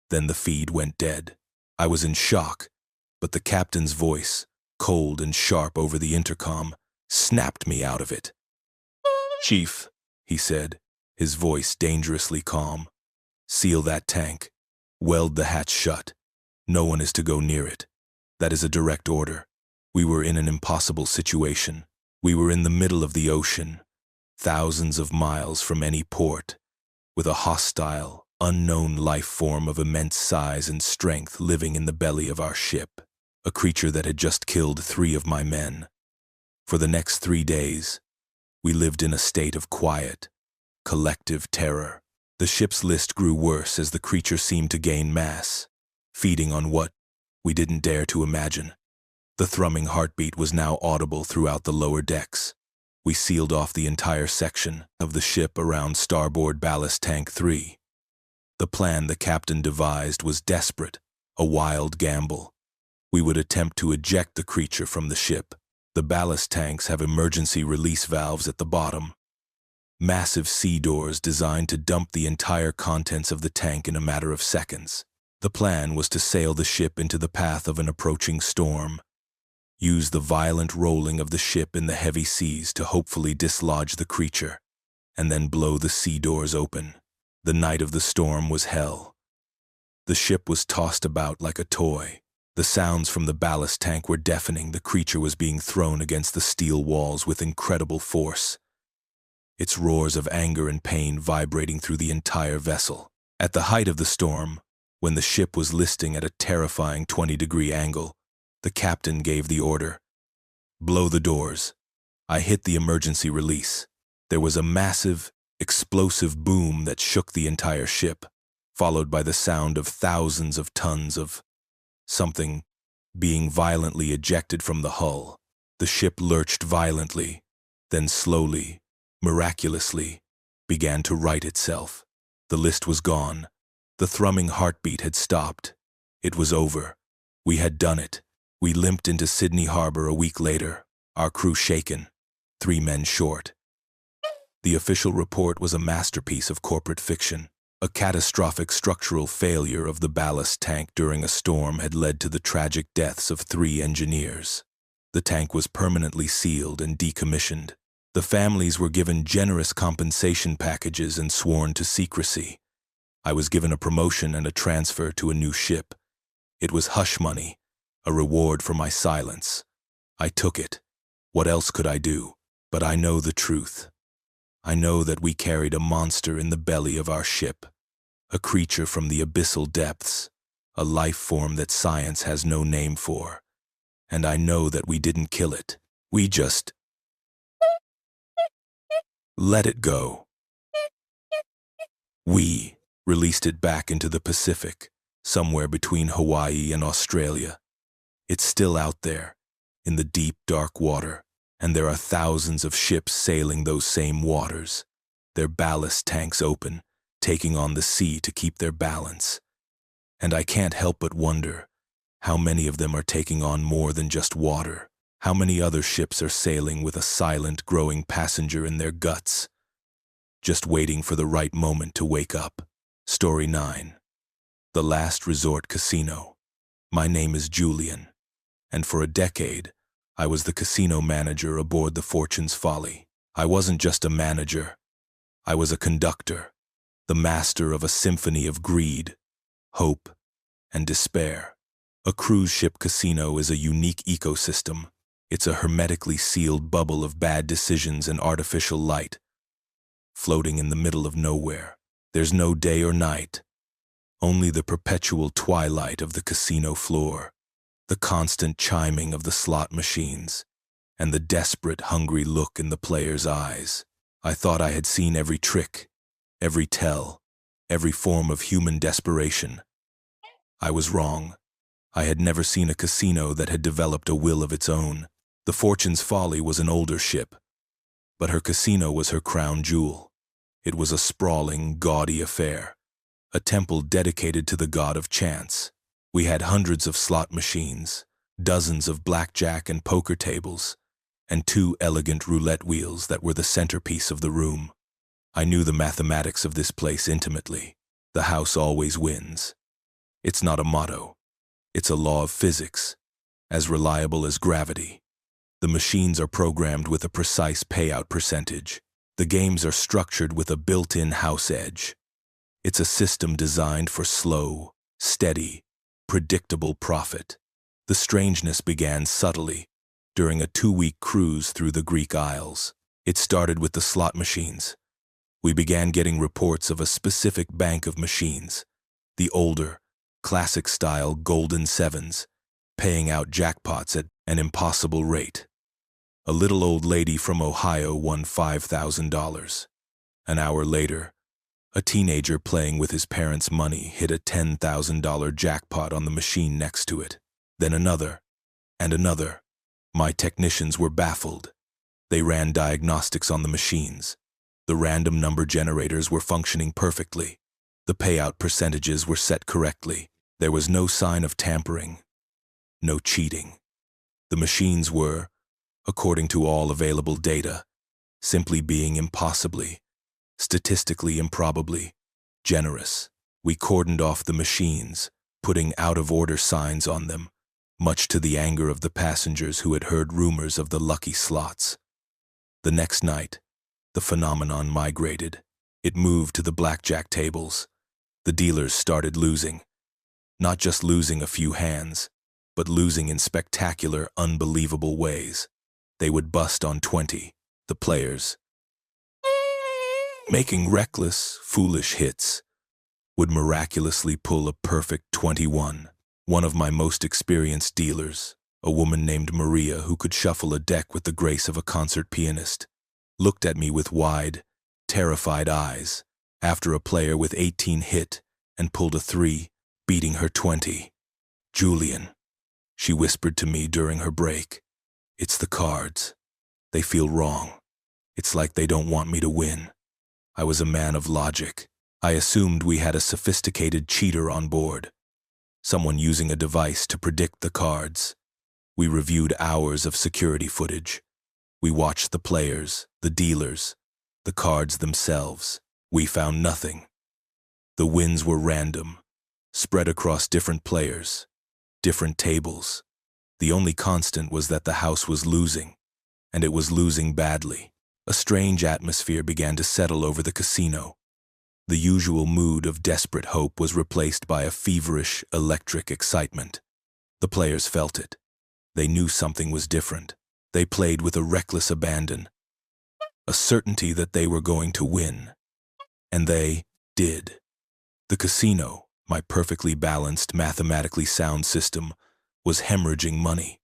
Then the feed went dead. I was in shock, but the captain's voice, cold and sharp over the intercom, snapped me out of it. "Chief," he said, his voice dangerously calm, "seal that tank. Weld the hatch shut. No one is to go near it. That is a direct order." We were in an impossible situation. We were in the middle of the ocean, thousands of miles from any port, with a hostile, unknown life form of immense size and strength living in the belly of our ship, a creature that had just killed 3 of my men. For the next 3 days, we lived in a state of quiet, collective terror. The ship's list grew worse as the creature seemed to gain mass, feeding on what we didn't dare to imagine. The thrumming heartbeat was now audible throughout the lower decks. We sealed off the entire section of the ship around starboard ballast tank 3. The plan the captain devised was desperate, a wild gamble. We would attempt to eject the creature from the ship. The ballast tanks have emergency release valves at the bottom, massive sea doors designed to dump the entire contents of the tank in a matter of seconds. The plan was to sail the ship into the path of an approaching storm, use the violent rolling of the ship in the heavy seas to hopefully dislodge the creature, and then blow the sea doors open. The night of the storm was hell. The ship was tossed about like a toy. The sounds from the ballast tank were deafening. The creature was being thrown against the steel walls with incredible force, its roars of anger and pain vibrating through the entire vessel. At the height of the storm, when the ship was listing at a terrifying 20-degree angle, the captain gave the order, "Blow the doors." I hit the emergency release. There was a massive, explosive boom that shook the entire ship, followed by the sound of thousands of tons of something being violently ejected from the hull. The ship lurched violently, then slowly, miraculously, began to right itself. The list was gone. The thrumming heartbeat had stopped. It was over. We had done it. We limped into Sydney Harbor a week later, our crew shaken, 3 men short. The official report was a masterpiece of corporate fiction. A catastrophic structural failure of the ballast tank during a storm had led to the tragic deaths of 3 engineers. The tank was permanently sealed and decommissioned. The families were given generous compensation packages and sworn to secrecy. I was given a promotion and a transfer to a new ship. It was hush money, a reward for my silence. I took it. What else could I do? But I know the truth. I know that we carried a monster in the belly of our ship, a creature from the abyssal depths, a life form that science has no name for. And I know that we didn't kill it. We just let it go. We released it back into the Pacific, somewhere between Hawaii and Australia. It's still out there, in the deep, dark water, and there are thousands of ships sailing those same waters, their ballast tanks open, taking on the sea to keep their balance. And I can't help but wonder how many of them are taking on more than just water. How many other ships are sailing with a silent, growing passenger in their guts, just waiting for the right moment to wake up. Story 9. The Last Resort Casino. My name is Julian, and for a decade, I was the casino manager aboard the Fortune's Folly. I wasn't just a manager. I was a conductor, the master of a symphony of greed, hope, and despair. A cruise ship casino is a unique ecosystem. It's a hermetically sealed bubble of bad decisions and artificial light, floating in the middle of nowhere. There's no day or night, only the perpetual twilight of the casino floor, the constant chiming of the slot machines, and the desperate, hungry look in the players' eyes. I thought I had seen every trick, every tell, every form of human desperation. I was wrong. I had never seen a casino that had developed a will of its own. The Fortune's Folly was an older ship, but her casino was her crown jewel. It was a sprawling, gaudy affair, a temple dedicated to the god of chance. We had hundreds of slot machines, dozens of blackjack and poker tables, and 2 elegant roulette wheels that were the centerpiece of the room. I knew the mathematics of this place intimately. The house always wins. It's not a motto. It's a law of physics, as reliable as gravity. The machines are programmed with a precise payout percentage. The games are structured with a built-in house edge. It's a system designed for slow, steady, predictable profit. The strangeness began subtly during a 2-week cruise through the Greek Isles. It started with the slot machines. We began getting reports of a specific bank of machines, the older, classic-style Golden Sevens, paying out jackpots at an impossible rate. A little old lady from Ohio won $5,000. An hour later, a teenager playing with his parents' money hit a $10,000 jackpot on the machine next to it. Then another, and another. My technicians were baffled. They ran diagnostics on the machines. The random number generators were functioning perfectly. The payout percentages were set correctly. There was no sign of tampering, no cheating. The machines were, according to all available data, simply being impossibly, statistically improbably, generous. We cordoned off the machines, putting out-of-order signs on them, much to the anger of the passengers who had heard rumors of the lucky slots. The next night, the phenomenon migrated. It moved to the blackjack tables. The dealers started losing. Not just losing a few hands, but losing in spectacular, unbelievable ways. They would bust on 20, the players, making reckless, foolish hits, would miraculously pull a perfect 21. One of my most experienced dealers, a woman named Maria who could shuffle a deck with the grace of a concert pianist, looked at me with wide, terrified eyes after a player with 18 hit and pulled a 3, beating her 20. "Julian," she whispered to me during her break, "it's the cards. They feel wrong. It's like they don't want me to win." I was a man of logic. I assumed we had a sophisticated cheater on board, someone using a device to predict the cards. We reviewed hours of security footage. We watched the players, the dealers, the cards themselves. We found nothing. The wins were random, spread across different players, different tables. The only constant was that the house was losing, and it was losing badly. A strange atmosphere began to settle over the casino. The usual mood of desperate hope was replaced by a feverish, electric excitement. The players felt it. They knew something was different. They played with a reckless abandon, a certainty that they were going to win. And they did. The casino, my perfectly balanced, mathematically sound system, was hemorrhaging money.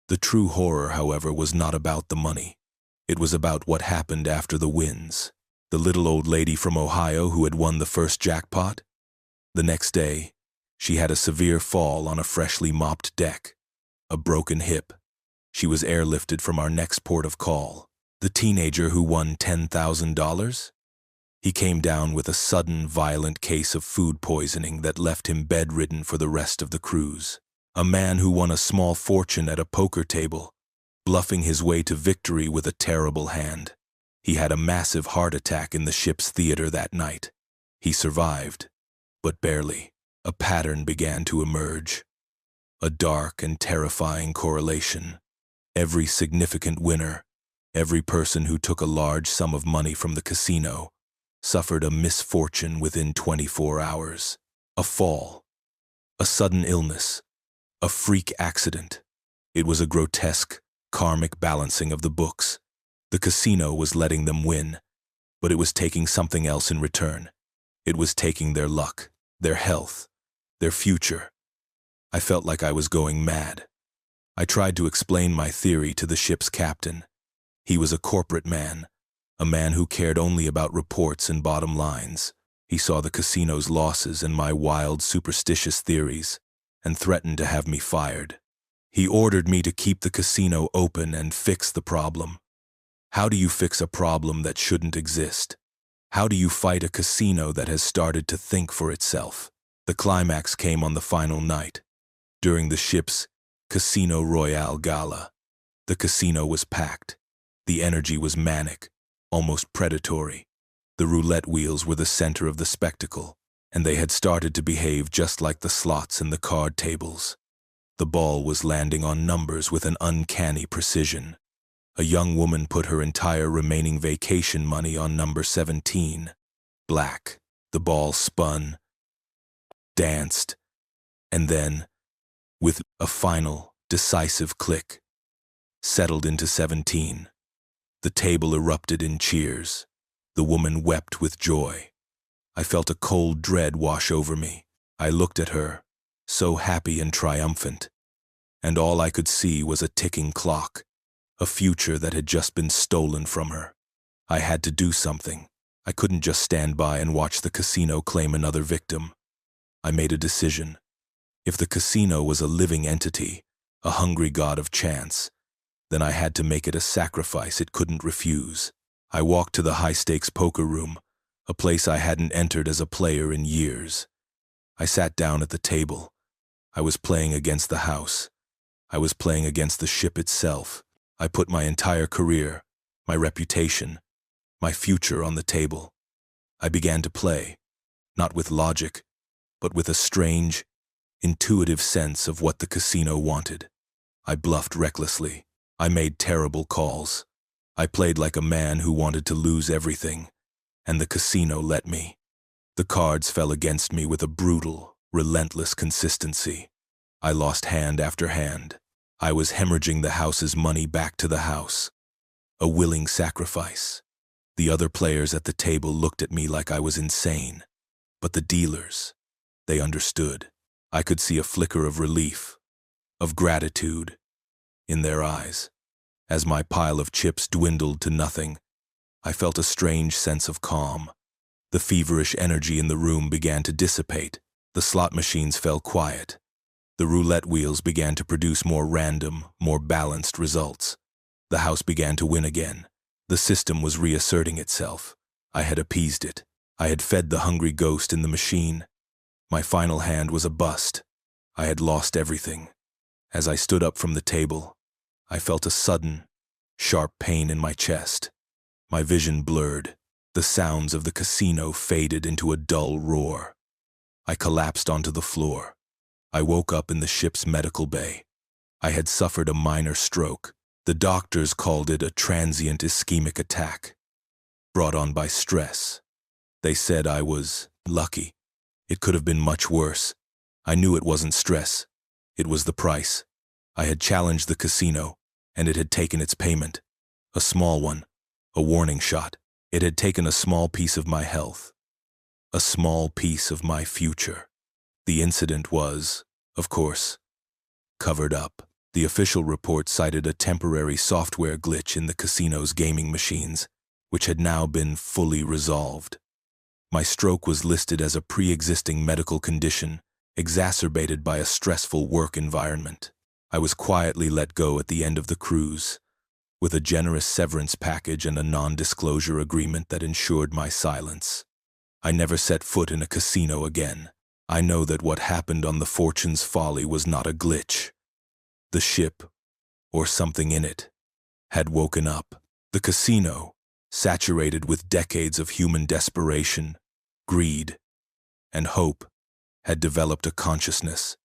The true horror, however, was not about the money. It was about what happened after the wins. The little old lady from Ohio who had won the first jackpot? The next day, she had a severe fall on a freshly mopped deck, a broken hip. She was airlifted from our next port of call. The teenager who won $10,000? He came down with a sudden, violent case of food poisoning that left him bedridden for the rest of the cruise. A man who won a small fortune at a poker table, bluffing his way to victory with a terrible hand. He had a massive heart attack in the ship's theater that night. He survived, but barely. A pattern began to emerge. A dark and terrifying correlation. Every significant winner, every person who took a large sum of money from the casino, suffered a misfortune within 24 hours. A fall, a sudden illness, a freak accident. It was a grotesque, karmic balancing of the books. The casino was letting them win, but it was taking something else in return. It was taking their luck, their health, their future. I felt like I was going mad. I tried to explain my theory to the ship's captain. He was a corporate man, a man who cared only about reports and bottom lines. He saw the casino's losses and my wild, superstitious theories, and threatened to have me fired. He ordered me to keep the casino open and fix the problem. How do you fix a problem that shouldn't exist? How do you fight a casino that has started to think for itself? The climax came on the final night, during the ship's Casino Royale Gala. The casino was packed. The energy was manic, almost predatory. The roulette wheels were the center of the spectacle, and they had started to behave just like the slots in the card tables. The ball was landing on numbers with an uncanny precision. A young woman put her entire remaining vacation money on number 17. Black. The ball spun, danced, and then, with a final, decisive click, settled into 17. The table erupted in cheers. The woman wept with joy. I felt a cold dread wash over me. I looked at her, so happy and triumphant, and all I could see was a ticking clock, a future that had just been stolen from her. I had to do something. I couldn't just stand by and watch the casino claim another victim. I made a decision. If the casino was a living entity, a hungry god of chance, then I had to make it a sacrifice it couldn't refuse. I walked to the high-stakes poker room, a place I hadn't entered as a player in years. I sat down at the table. I was playing against the house. I was playing against the ship itself. I put my entire career, my reputation, my future on the table. I began to play, not with logic, but with a strange, intuitive sense of what the casino wanted. I bluffed recklessly. I made terrible calls. I played like a man who wanted to lose everything, and the casino let me. The cards fell against me with a brutal, relentless consistency. I lost hand after hand. I was hemorrhaging the house's money back to the house. A willing sacrifice. The other players at the table looked at me like I was insane. But the dealers, they understood. I could see a flicker of relief, of gratitude, in their eyes. As my pile of chips dwindled to nothing, I felt a strange sense of calm. The feverish energy in the room began to dissipate. The slot machines fell quiet. The roulette wheels began to produce more random, more balanced results. The house began to win again. The system was reasserting itself. I had appeased it. I had fed the hungry ghost in the machine. My final hand was a bust. I had lost everything. As I stood up from the table, I felt a sudden, sharp pain in my chest. My vision blurred. The sounds of the casino faded into a dull roar. I collapsed onto the floor. I woke up in the ship's medical bay. I had suffered a minor stroke. The doctors called it a transient ischemic attack, brought on by stress. They said I was lucky. It could have been much worse. I knew it wasn't stress. It was the price. I had challenged the casino, and it had taken its payment. A small one, a warning shot. It had taken a small piece of my health, a small piece of my future. The incident was, of course, covered up. The official report cited a temporary software glitch in the casino's gaming machines, which had now been fully resolved. My stroke was listed as a pre-existing medical condition, exacerbated by a stressful work environment. I was quietly let go at the end of the cruise, with a generous severance package and a non-disclosure agreement that ensured my silence. I never set foot in a casino again. I know that what happened on the Fortune's Folly was not a glitch. The ship, or something in it, had woken up. The casino, saturated with decades of human desperation, greed, and hope, had developed a consciousness.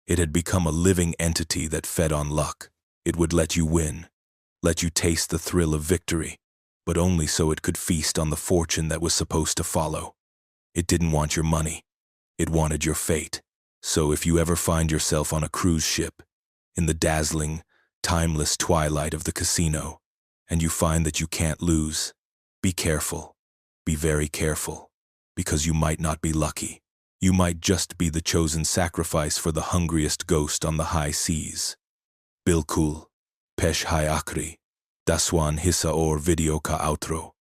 It had become a living entity that fed on luck. It would let you win, let you taste the thrill of victory, but only so it could feast on the fortune that was supposed to follow. It didn't want your money. It wanted your fate. So if you ever find yourself on a cruise ship, in the dazzling, timeless twilight of the casino, and you find that you can't lose, be careful. Be very careful, because you might not be lucky. You might just be the chosen sacrifice for the hungriest ghost on the high seas. Bilkul, pesh hai akri, daswan hissa or video ka outro.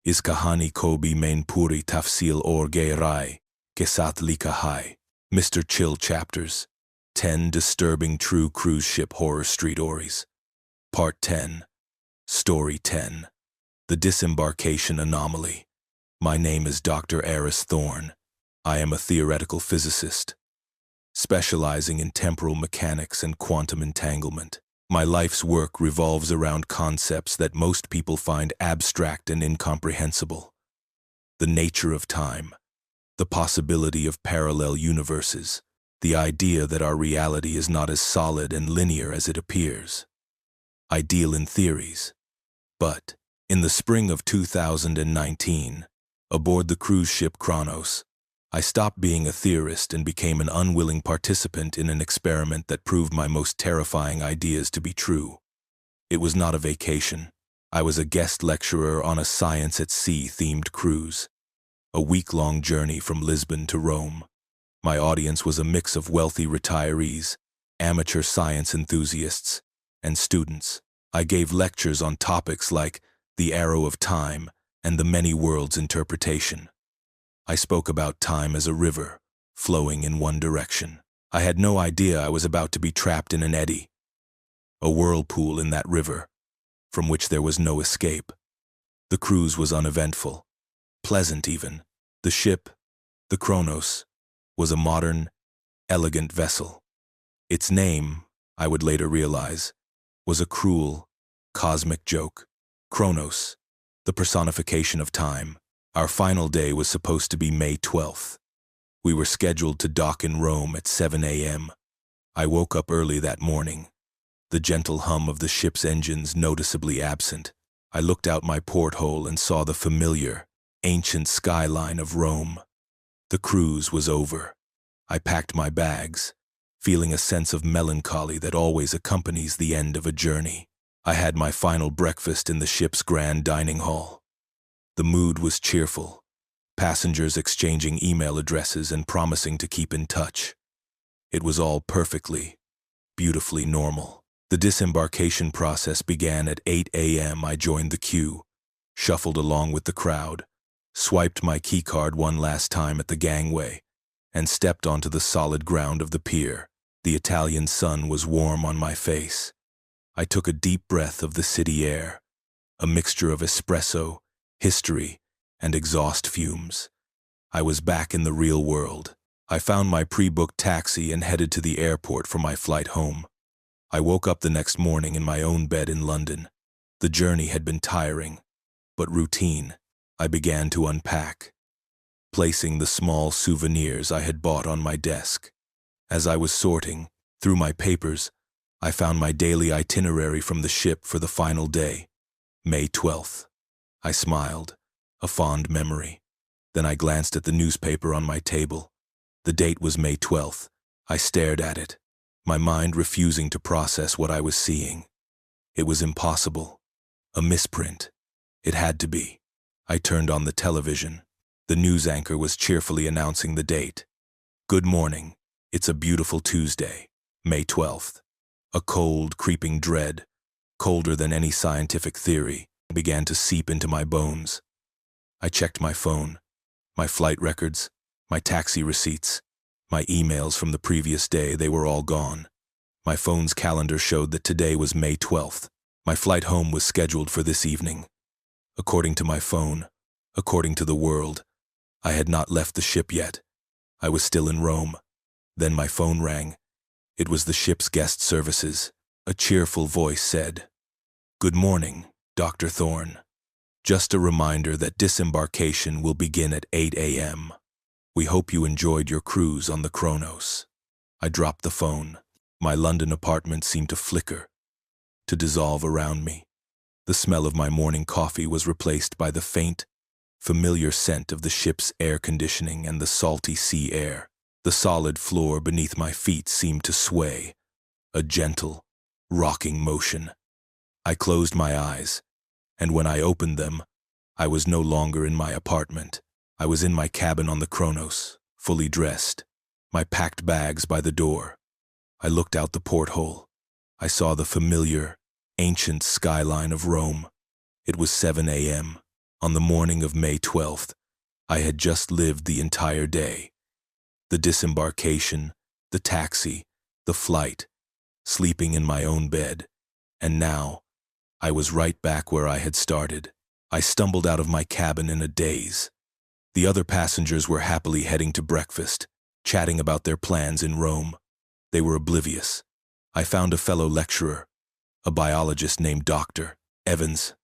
Is kahani ko bhi main puri tafsil or gay rai, ke sath lika hai. Mr. Chill Chapters, 10 Disturbing True Cruise Ship Horror Street Stories. Part 10, Story 10, The Disembarkation Anomaly. My name is Dr. Eris Thorne. I am a theoretical physicist, specializing in temporal mechanics and quantum entanglement. My life's work revolves around concepts that most people find abstract and incomprehensible. The nature of time, the possibility of parallel universes, the idea that our reality is not as solid and linear as it appears. I deal in theories. But, in the spring of 2019, aboard the cruise ship Kronos, I stopped being a theorist and became an unwilling participant in an experiment that proved my most terrifying ideas to be true. It was not a vacation. I was a guest lecturer on a science at sea-themed cruise. A week-long journey from Lisbon to Rome. My audience was a mix of wealthy retirees, amateur science enthusiasts, and students. I gave lectures on topics like the arrow of time and the many worlds interpretation. I spoke about time as a river, flowing in one direction. I had no idea I was about to be trapped in an eddy, a whirlpool in that river, from which there was no escape. The cruise was uneventful. Pleasant even. The ship, the Kronos, was a modern, elegant vessel. Its name, I would later realize, was a cruel, cosmic joke. Kronos, the personification of time. Our final day was supposed to be May 12th. We were scheduled to dock in Rome at 7 a.m. I woke up early that morning, the gentle hum of the ship's engines noticeably absent. I looked out my porthole and saw the familiar, ancient skyline of Rome. The cruise was over. I packed my bags, feeling a sense of melancholy that always accompanies the end of a journey. I had my final breakfast in the ship's grand dining hall. The mood was cheerful, passengers exchanging email addresses and promising to keep in touch. It was all perfectly, beautifully normal. The disembarkation process began at 8 a.m. I joined the queue, shuffled along with the crowd, swiped my keycard one last time at the gangway, and stepped onto the solid ground of the pier. The Italian sun was warm on my face. I took a deep breath of the city air, a mixture of espresso, history, and exhaust fumes. I was back in the real world. I found my pre-booked taxi and headed to the airport for my flight home. I woke up the next morning in my own bed in London. The journey had been tiring, but routine. I began to unpack, placing the small souvenirs I had bought on my desk. As I was sorting through my papers, I found my daily itinerary from the ship for the final day, May 12th. I smiled, a fond memory. Then I glanced at the newspaper on my table. The date was May 12th. I stared at it, my mind refusing to process what I was seeing. It was impossible. A misprint. It had to be. I turned on the television. The news anchor was cheerfully announcing the date. Good morning. It's a beautiful Tuesday, May 12th. A cold, creeping dread, colder than any scientific theory, began to seep into my bones. I checked my phone, my flight records, my taxi receipts, my emails from the previous day. They were all gone. My phone's calendar showed that today was May 12th. My flight home was scheduled for this evening. According to my phone, according to the world, I had not left the ship yet. I was still in Rome. Then my phone rang. It was the ship's guest services. A cheerful voice said, "Good morning, Dr. Thorne." Just a reminder that disembarkation will begin at 8 a.m. We hope you enjoyed your cruise on the Kronos. I dropped the phone. My London apartment seemed to flicker, to dissolve around me. The smell of my morning coffee was replaced by the faint, familiar scent of the ship's air conditioning and the salty sea air. The solid floor beneath my feet seemed to sway, a gentle, rocking motion. I closed my eyes, and when I opened them, I was no longer in my apartment. I was in my cabin on the Kronos, fully dressed, my packed bags by the door. I looked out the porthole. I saw the familiar, ancient skyline of Rome. It was 7 a.m. On the morning of May 12th. I had just lived the entire day. The disembarkation, the taxi, the flight, sleeping in my own bed. And now, I was right back where I had started. I stumbled out of my cabin in a daze. The other passengers were happily heading to breakfast, chatting about their plans in Rome. They were oblivious. I found a fellow lecturer, a biologist named Dr. Evans.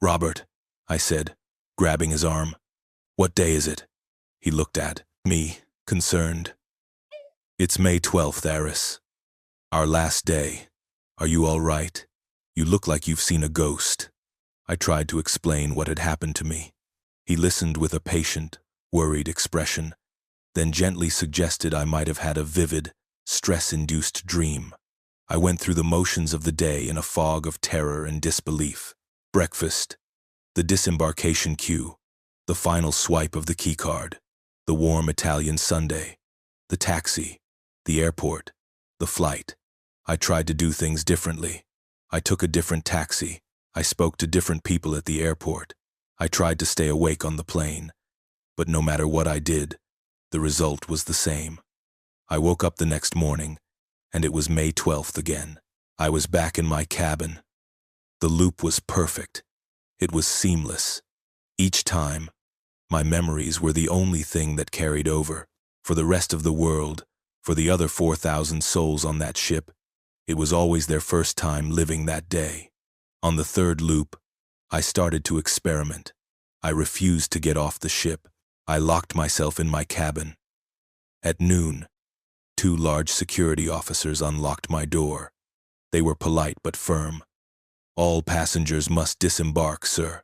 "Robert," I said, grabbing his arm. "What day is it?" He looked at me, concerned. "It's May 12th, Aris. Our last day. Are you all right? You look like you've seen a ghost." I tried to explain what had happened to me. He listened with a patient, worried expression, then gently suggested I might have had a vivid, stress-induced dream. I went through the motions of the day in a fog of terror and disbelief. Breakfast, the disembarkation queue, the final swipe of the keycard, the warm Italian Sunday, the taxi, the airport, the flight. I tried to do things differently. I took a different taxi. I spoke to different people at the airport. I tried to stay awake on the plane. But no matter what I did, the result was the same. I woke up the next morning, and it was May 12th again. I was back in my cabin. The loop was perfect. It was seamless. Each time, my memories were the only thing that carried over. For the rest of the world, for the other 4,000 souls on that ship, it was always their first time living that day. On the third loop, I started to experiment. I refused to get off the ship. I locked myself in my cabin. At noon, 2 large security officers unlocked my door. They were polite but firm. "All passengers must disembark, sir,"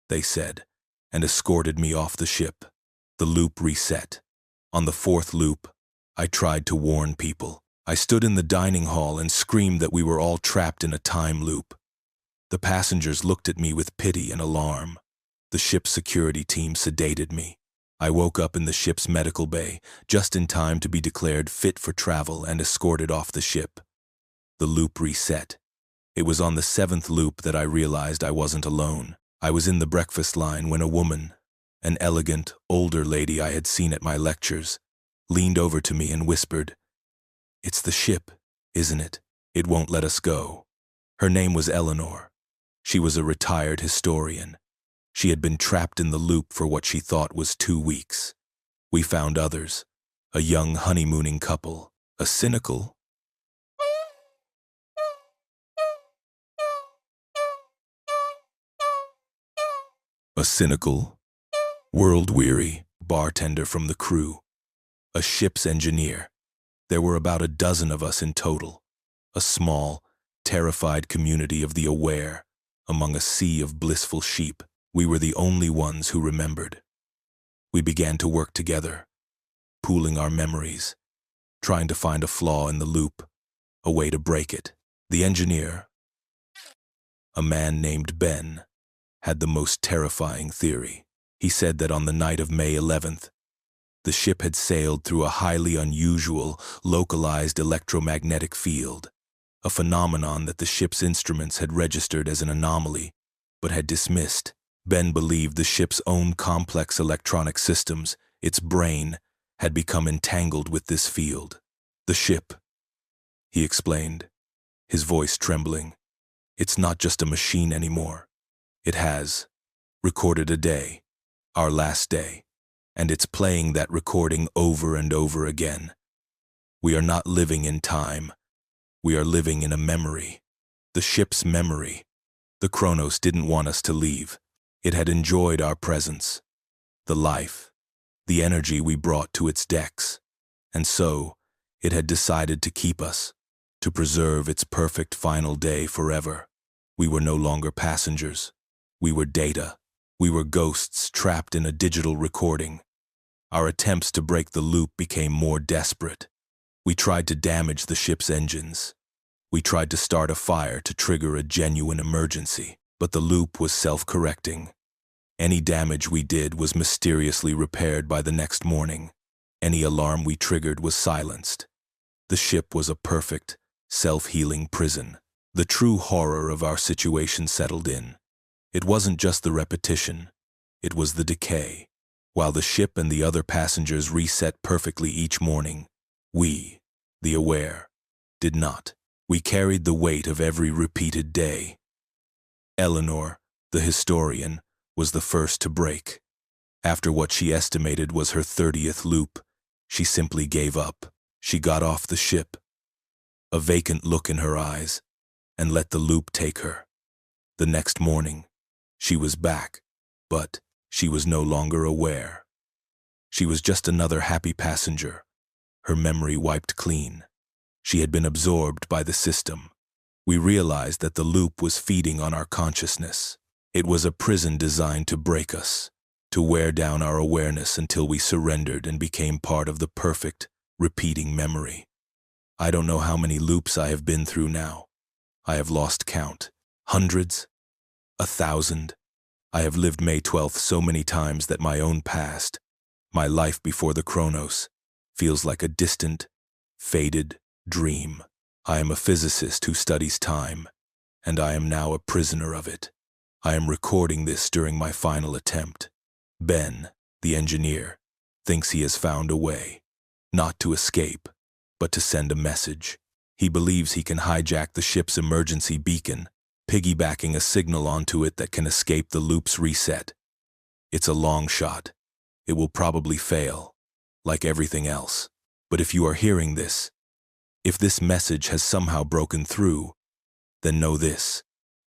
they said, and escorted me off the ship. The loop reset. On the 4th loop, I tried to warn people. I stood in the dining hall and screamed that we were all trapped in a time loop. The passengers looked at me with pity and alarm. The ship's security team sedated me. I woke up in the ship's medical bay, just in time to be declared fit for travel and escorted off the ship. The loop reset. It was on the 7th loop that I realized I wasn't alone. I was in the breakfast line when a woman, an elegant, older lady I had seen at my lectures, leaned over to me and whispered, "It's the ship, isn't it? It won't let us go." Her name was Eleanor. She was a retired historian. She had been trapped in the loop for what she thought was 2 weeks. We found others, a young honeymooning couple, a cynical, world-weary bartender from the crew, a ship's engineer. There were about a dozen of us in total, a small, terrified community of the aware, among a sea of blissful sheep. We were the only ones who remembered. We began to work together, pooling our memories, trying to find a flaw in the loop, a way to break it. The engineer, a man named Ben, had the most terrifying theory. He said that on the night of May 11th, the ship had sailed through a highly unusual, localized electromagnetic field, a phenomenon that the ship's instruments had registered as an anomaly, but had dismissed. Ben believed the ship's own complex electronic systems, its brain, had become entangled with this field. "The ship," he explained, his voice trembling. "It's not just a machine anymore. It has recorded a day, our last day, and it's playing that recording over and over again. We are not living in time. We are living in a memory. The ship's memory. The Kronos didn't want us to leave. It had enjoyed our presence, the life, the energy we brought to its decks, and so it had decided to keep us, to preserve its perfect final day forever. We were no longer passengers. We were data. We were ghosts trapped in a digital recording. Our attempts to break the loop became more desperate. We tried to damage the ship's engines. We tried to start a fire to trigger a genuine emergency, but the loop was self-correcting. Any damage we did was mysteriously repaired by the next morning. Any alarm we triggered was silenced. The ship was a perfect, self-healing prison. The true horror of our situation settled in. It wasn't just the repetition, it was the decay. While the ship and the other passengers reset perfectly each morning, we, the aware, did not. We carried the weight of every repeated day. Eleanor, the historian, was the first to break. After what she estimated was her 30th loop, she simply gave up. She got off the ship, a vacant look in her eyes, and let the loop take her. The next morning, she was back, but she was no longer aware. She was just another happy passenger, her memory wiped clean. She had been absorbed by the system. We realized that the loop was feeding on our consciousness. It was a prison designed to break us, to wear down our awareness until we surrendered and became part of the perfect, repeating memory. I don't know how many loops I have been through now. I have lost count. Hundreds? 1,000? I have lived May 12th so many times that my own past, my life before the Chronos, feels like a distant, faded dream. I am a physicist who studies time, and I am now a prisoner of it. I am recording this during my final attempt. Ben, the engineer, thinks he has found a way, not to escape, but to send a message. He believes he can hijack the ship's emergency beacon, piggybacking a signal onto it that can escape the loop's reset. It's a long shot. It will probably fail, like everything else. But if you are hearing this, if this message has somehow broken through, then know this.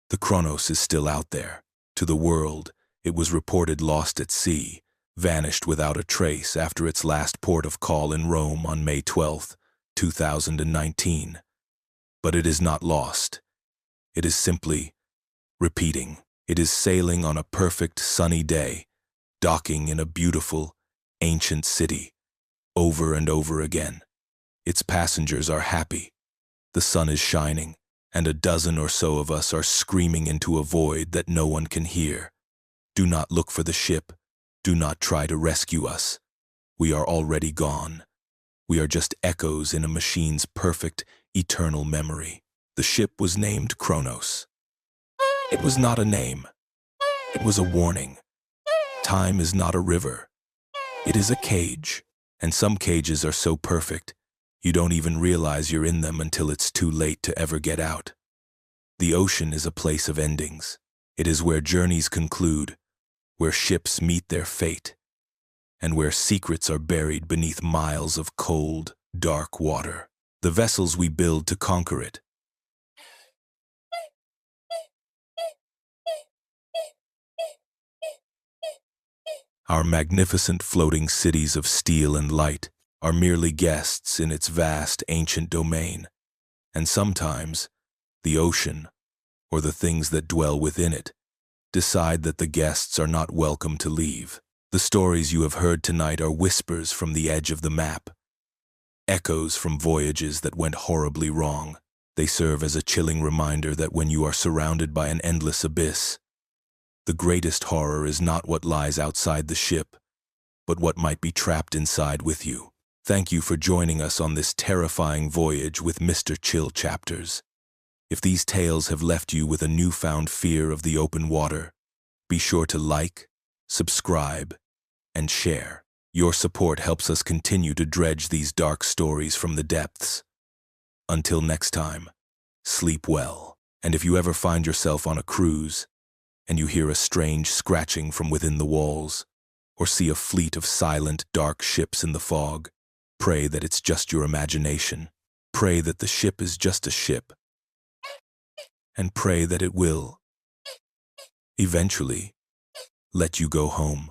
The Chronos is still out there. To the world, it was reported lost at sea, vanished without a trace after its last port of call in Rome on May 12, 2019. But it is not lost. It is simply repeating. It is sailing on a perfect sunny day, docking in a beautiful, ancient city, over and over again. Its passengers are happy. The sun is shining, and a dozen or so of us are screaming into a void that no one can hear. Do not look for the ship. Do not try to rescue us. We are already gone. We are just echoes in a machine's perfect, eternal memory. The ship was named Chronos. It was not a name. It was a warning. Time is not a river. It is a cage, and some cages are so perfect, you don't even realize you're in them until it's too late to ever get out. The ocean is a place of endings. It is where journeys conclude, where ships meet their fate, and where secrets are buried beneath miles of cold, dark water. The vessels we build to conquer it. Our magnificent floating cities of steel and light are merely guests in its vast, ancient domain, and sometimes the ocean, or the things that dwell within it, decide that the guests are not welcome to leave. The stories you have heard tonight are whispers from the edge of the map, echoes from voyages that went horribly wrong. They serve as a chilling reminder that when you are surrounded by an endless abyss, the greatest horror is not what lies outside the ship, but what might be trapped inside with you. Thank you for joining us on this terrifying voyage with Mr. Chill Chapters. If these tales have left you with a newfound fear of the open water, be sure to like, subscribe, and share. Your support helps us continue to dredge these dark stories from the depths. Until next time, sleep well. And if you ever find yourself on a cruise, and you hear a strange scratching from within the walls, or see a fleet of silent, dark ships in the fog, pray that it's just your imagination. Pray that the ship is just a ship. And pray that it will, eventually, let you go home.